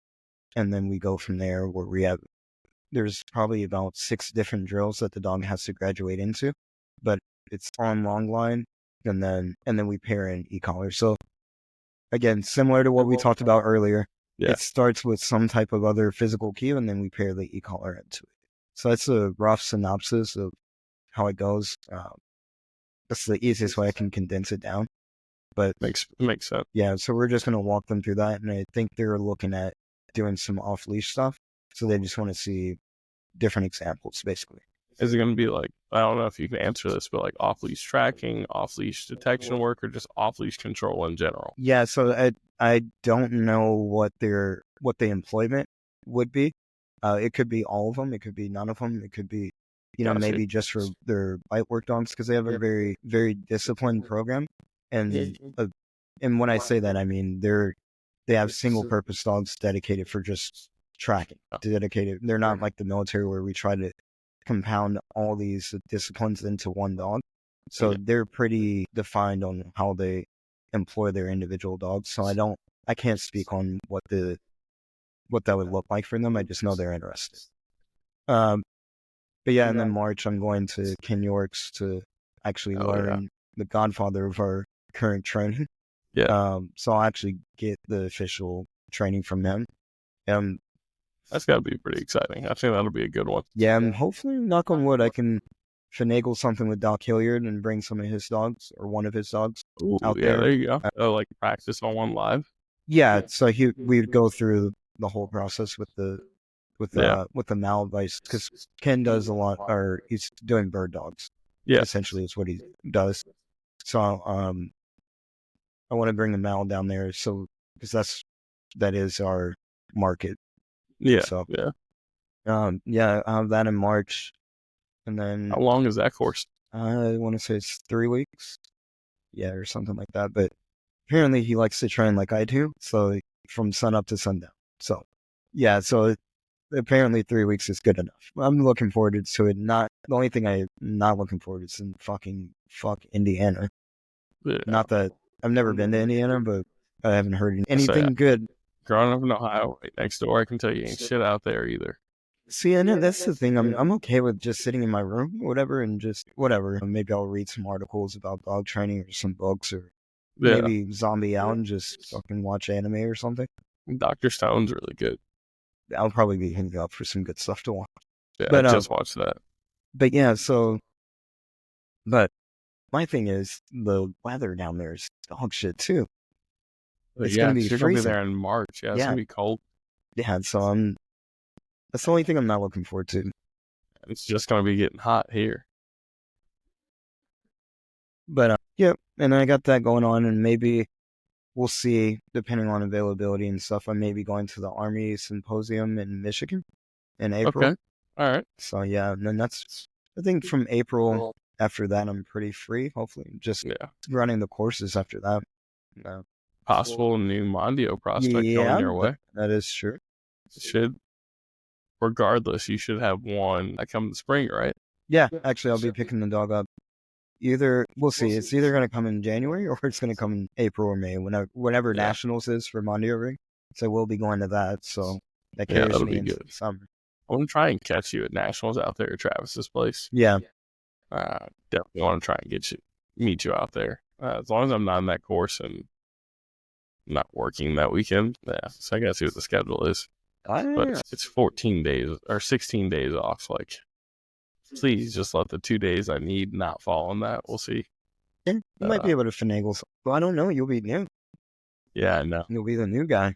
And then we go from there where there's probably about 6 different drills that the dog has to graduate into, but it's on long line, and then we pair in e-collar. So again, similar to what we talked about earlier, it starts with some type of other physical cue, and then we pair the e-collar into it. So that's a rough synopsis of how it goes. That's the easiest way I can condense it down. But makes sense. Yeah, so we're just going to walk them through that, and I think they're looking at doing some off-leash stuff. So they just want to see different examples, basically. Is it going to be like, I don't know if you can answer this, but like off-leash tracking, off-leash detection work, or just off-leash control in general? Yeah, so I don't know what the employment would be. It could be all of them. It could be none of them. It could be, maybe just for their bite work dogs, because they have a very, very disciplined program. And when I say that, I mean they have single-purpose dogs dedicated for just tracking. Dedicated. They're not like the military where we try to compound all these disciplines into one dog. So they're pretty defined on how they employ their individual dogs. So I can't speak on what that would look like for them. I just know they're interested. But yeah, and then March I'm going to Ken York's to actually learn the godfather of our current training. Yeah. So I'll actually get the official training from him. That's got to be pretty exciting. I think that'll be a good one. Yeah, and hopefully, knock on wood, I can finagle something with Doc Hilliard and bring some of his dogs, or one of his dogs, out there. There you go. Like practice on one live. Yeah, so we'd go through the whole process with the Yeah. mal advice because Ken does a lot, or he's doing bird dogs. Yeah. Essentially, is what he does. So I want to bring the mal down there, so because that is our market. Yeah. So Yeah. yeah, I have that in March, and then How long is that course? I want to say it's 3 weeks, yeah, or something like that. But apparently, he likes to train like I do, so from sun up to sundown. So yeah, so apparently 3 weeks is good enough. I'm looking forward to it. Not the only thing I'm not looking forward to is in fuck Indiana. Yeah. Not that I've never been to Indiana, but I haven't heard So, anything good. growing up in Ohio, right next door, I can tell you ain't shit out there either. See, I know that's the thing. I'm okay with just sitting in my room, whatever, and just whatever. Maybe I'll read some articles about dog training or some books, or Yeah. maybe zombie out and just fucking watch anime or something. Dr. Stone's really good. I'll probably be hitting up for some good stuff to watch. Yeah, But I just watched that. but yeah, so but my thing is the weather down there is dog shit too. But It's yeah, gonna be you're gonna be freezing. there in March. Yeah, it's Yeah. gonna be cold. Yeah, so that's the only thing I'm not looking forward to. It's just gonna be getting hot here. But yeah, and I got that going on, and maybe we'll see, depending on availability and stuff. I may be going to the Army Symposium in Michigan in April. Okay. All right. So yeah, and then I think from April after that, I'm pretty free. Hopefully, just Yeah. running the courses after that. Possible new Mondio prospect coming your way. That is true. Regardless, you should have one that come in the spring, right? Yeah, actually, I'll be picking the dog up. We'll see. It's either going to come in January or it's going to come in April or May, whenever Yeah. Nationals is for Mondio Ring. So we'll be going to that. So that Yeah, carries that'll me be into good. the summer. I want to try and catch you at Nationals out there at Travis's place. Yeah. Definitely want to try and meet you out there. As long as I'm not in that course and not working that weekend. Yeah, so I gotta see what the schedule is. But it's 14 days or 16 days off. Like, please just let the 2 days I need not fall on that. We'll see. Yeah, you might be able to finagle something. Well, I don't know. You'll be new. Yeah, I know. You'll be the new guy.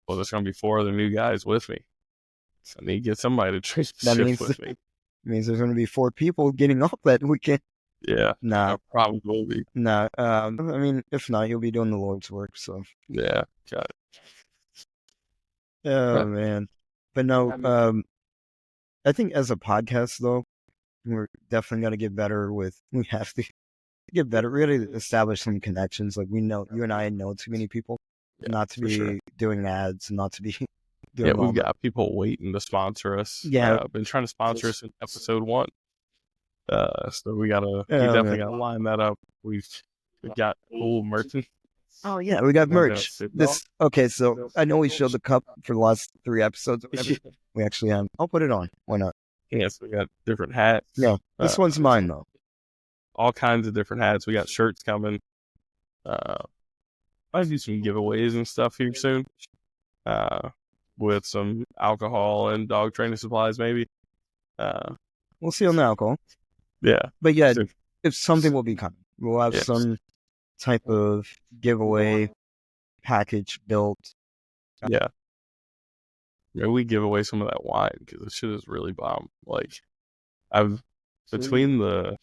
Well, there's gonna be 4 other new guys with me. So I need to get somebody to train That shift with me. means there's going to be 4 people getting up that weekend. Yeah. Nah. I probably will be. Nah. I mean, if not, you'll be doing the Lord's work. So. Yeah. Got it. Oh man. But no. I think as a podcast though, we're definitely going to get better we have to get better. We got to establish some connections. Like you and I know too many people, not to be doing ads, not to be doing. Yeah, we've got people waiting to sponsor us. Yeah, I've been trying to sponsor us in episode 1. So we definitely gotta line that up. We've got cool merchant. Oh yeah, we got merch. Okay, so I know we showed the cup for the last 3 episodes. We actually have. I'll put it on. Why not? Yes, we got different hats. Yeah, this one's mine though. All kinds of different hats. We got shirts coming. Might do some giveaways and stuff here soon. With some alcohol and dog training supplies, maybe. We'll see on the alcohol. Yeah, but yeah, if something will be coming, we'll have some type of giveaway package built. Yeah. Maybe we give away some of that wine because this shit is really bomb. Like, between the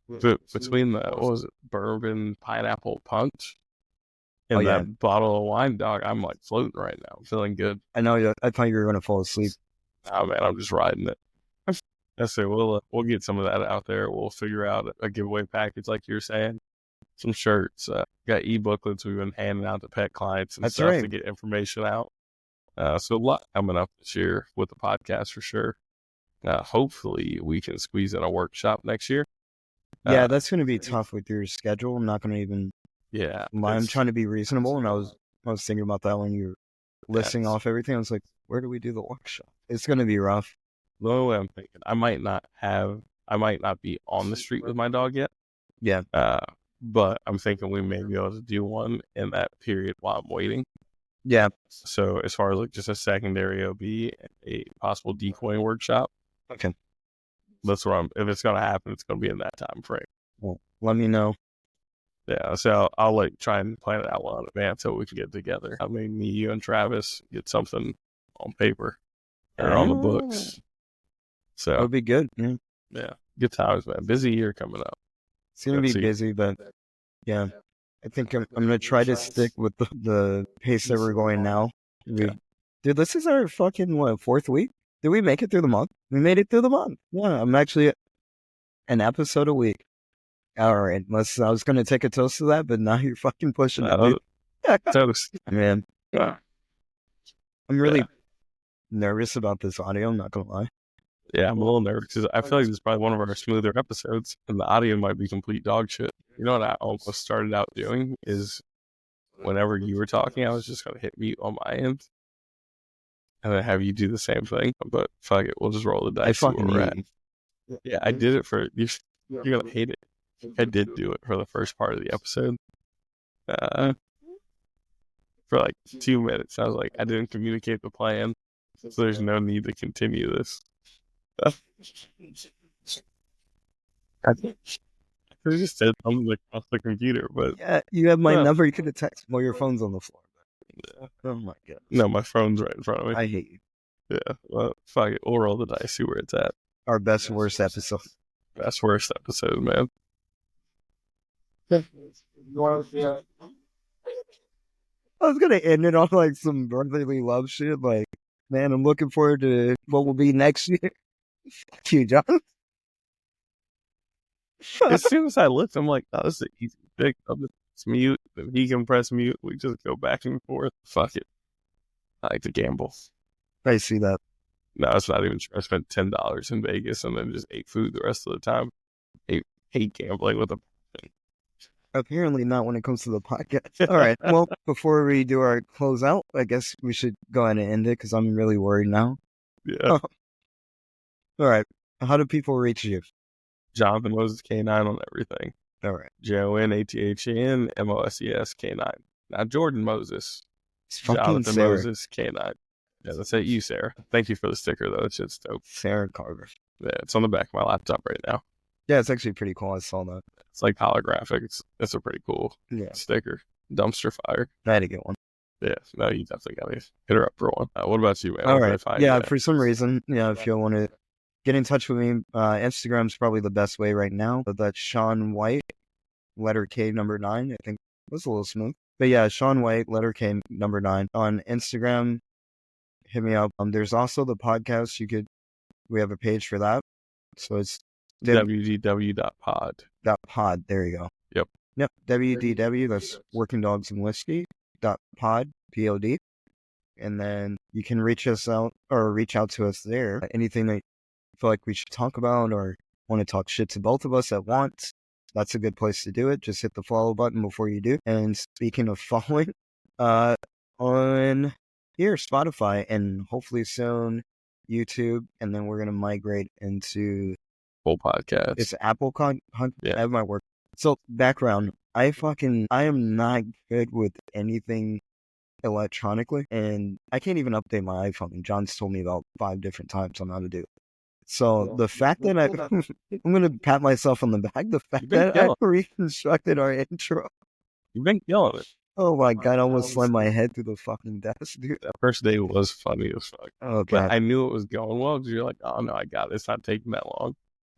what was it, bourbon pineapple punch and that bottle of wine, dog, I'm like floating right now. I'm feeling good. I know. I thought you were gonna fall asleep. Oh man, I'm just riding it. I say we'll get some of that out there. We'll figure out a giveaway package like you're saying. Some shirts. Got e-booklets we've been handing out to pet clients and stuff to get information out. So a lot coming up this year with the podcast for sure. Hopefully we can squeeze in a workshop next year. Yeah, that's going to be tough with your schedule. I'm not going to even. Yeah, I'm trying to be reasonable, and I was thinking about that when you were listing off everything. I was like, where do we do the workshop? It's going to be rough. The only way I'm thinking, I might not be on the street with my dog yet. Yeah. But I'm thinking we may be able to do one in that period while I'm waiting. Yeah. So as far as like just a secondary, it'll be a possible decoying workshop. Okay. That's where if it's going to happen, it's going to be in that time frame. Well, let me know. Yeah, so I'll like try and plan it out well in advance so we can get together. I mean, me, you, and Travis get something on paper or on the books. That So would be good. Yeah. yeah, good times, man. Busy year coming up. It's gonna be Let's see. busy, but yeah, I think I'm gonna try to stick with the pace that we're going now. Yeah. Dude, this is our fucking what, 4th week? Did we make it through the month? We made it through the month. Yeah, I'm actually an episode a week. All right, unless I was gonna take a toast to that, but now you're fucking pushing it, dude. Toast. Man, Yeah. I'm really nervous about this audio. I'm not gonna lie. Yeah, I'm a little nervous because I feel like this is probably one of our smoother episodes, and the audio might be complete dog shit. You know what I almost started out doing is whenever you were talking, I was just gonna hit mute on my end, and then have you do the same thing. But fuck it, we'll just roll the dice. I See where fucking we're hate at. you. Yeah, I did it for you. You're gonna hate it. I did do it for the first part of the episode. For like 2 minutes, I was like, I didn't communicate the plan, so there's no need to continue this. I could have just said something across the computer, but Yeah, you have my Well. number. You could have texted. Well, your phone's on the floor. Oh my god, no, my phone's right in front of me. I hate you. Yeah, well, fuck it. We'll roll the dice, see where it's at. Our best worst episode. Best worst episode, man. I was gonna end it on like some brotherly love shit. Like, man, I'm looking forward to what will be next year. Fuck you, John. As soon as I lift, I'm like, oh, this is an easy pick. I'll just mute. Then he can press mute. We just go back and forth. Fuck it. I like to gamble. I see that. No, it's not even true. I spent $10 in Vegas and then just ate food the rest of the time. Hate gambling with a Apparently not when it comes to the podcast. All right. Well, before we do our closeout, I guess we should go ahead and end it because I'm really worried now. yeah. All right. How do people reach you? Jonathan Moses K9 on everything. All right. JONATHAN MOSES K9. Not Jordan Moses. It's fucking Jonathan Sarah. Moses K9. Yeah, that's at you, Sarah. Thank you for the sticker, though. It's just dope. Sarah Carver. Yeah, it's on the back of my laptop right now. Yeah, it's actually pretty cool. I saw that. It's like holographic. It's a pretty cool sticker. Dumpster fire. I had to get one. Yeah, no, you definitely got to hit her up for one. What about you, man? All Where can I right. find Yeah, you at? for some reason, if you want to get in touch with me, Instagram's probably the best way right now. But that's Sean White, letter K number 9. I think it was a little smooth. But yeah, Sean White, letter K number 9 on Instagram. Hit me up. There's also the podcast. We have a page for that. So it's wdw.pod. .pod. There you go. Yep. WDW. That's Working Dogs and Whiskey. .pod. POD. And then you can reach out to us there. Anything that you feel like we should talk about or want to talk shit to both of us at once, that's a good place to do it. Just hit the follow button before you do. And speaking of following, on here, Spotify, and hopefully soon YouTube, and then we're going to migrate into Full podcast. it's Apple Yeah. I have my work. So background, I am not good with anything electronically, and I can't even update my iPhone. And John's told me about 5 different times on how to do it. So the fact that I'm going to pat myself on the back. The fact You've been that I killing. reconstructed our intro. You've been killing it. Oh my god! I almost slammed my head through the fucking desk, dude. That first day was funny as fuck. Oh But god! I knew it was going well because you're like, oh no, I got it. It's not taking that long.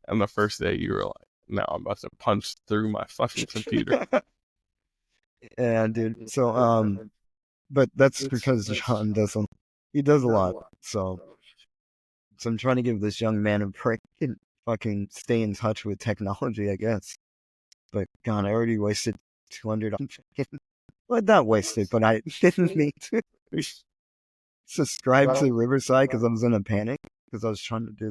And the first day you were like, no, I'm about to punch through my fucking computer. Yeah, dude. So but that's because John doesn't. He does a lot. So I'm trying to give this young man a break and fucking stay in touch with technology, I guess. But God, I already wasted 200 on fucking. Well, not wasted, but I didn't mean to subscribe to Riverside because I was in a panic because I was trying to do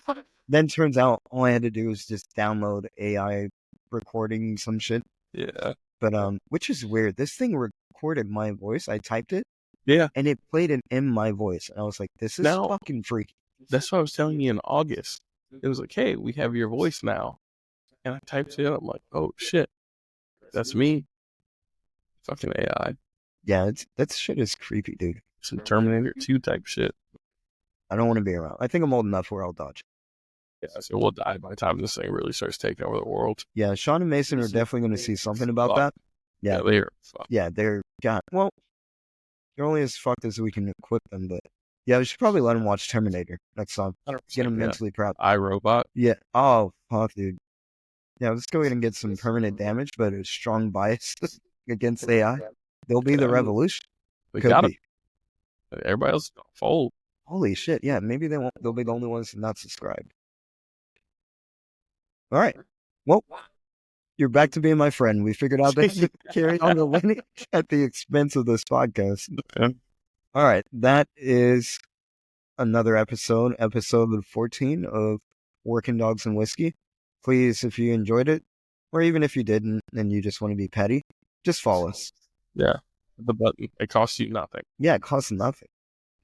the. Then turns out all I had to do was just download AI recording some shit. Yeah. But which is weird. This thing recorded my voice. I typed it. Yeah. And it played it in my voice. And I was like, this is Now- fucking freaky. That's what I was telling you in August. It was like, hey, we have your voice now. And I typed it in. I'm like, oh shit. That's me. Fucking AI. Yeah, that shit is creepy, dude. Some Terminator 2 type shit. I don't want to be around. I think I'm old enough where I'll dodge. Yeah, so we'll die by the time this thing really starts taking over the world. Yeah, Sean and Mason are definitely going to see something about Fuck. that. Yeah, they're fucked. yeah, they're well, they're only as fucked as we can equip them. But yeah, we should probably let them watch Terminator next time. 100%, Get them yeah. mentally prepped. iRobot. Yeah. Oh fuck, dude. Yeah, let's go ahead and get some permanent damage, but a strong bias against AI. They'll be the Yeah, revolution. They Could got be. it. Everybody else is gonna fold. Holy shit! Yeah, maybe they won't. They'll be the only ones not subscribed. All right. Well, you're back to being my friend. We figured out that you carry on the lineage at the expense of this podcast. Yeah. All right, that is another episode 14 of Working Dogs and Whiskey. Please, if you enjoyed it, or even if you didn't and you just want to be petty, just follow us. Yeah. The button. It costs you nothing. Yeah, it costs nothing.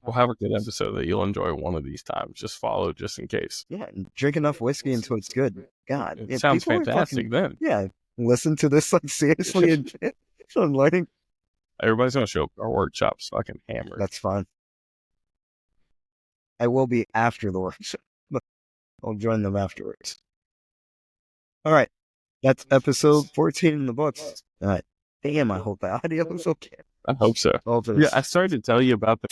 We'll have a good episode that you'll enjoy one of these times. Just follow just in case. Yeah, and drink enough whiskey until it's good. God, It yeah, sounds people are fantastic then. Yeah, listen to this like seriously and shit. I'm learning. Everybody's gonna show up at our workshops fucking hammered. That's fine. I will be after the workshop. I'll join them afterwards. All right. That's episode 14 in the books. All right. Damn, I hope the audio was okay. I hope so. All for Yeah, this. I started to tell you about the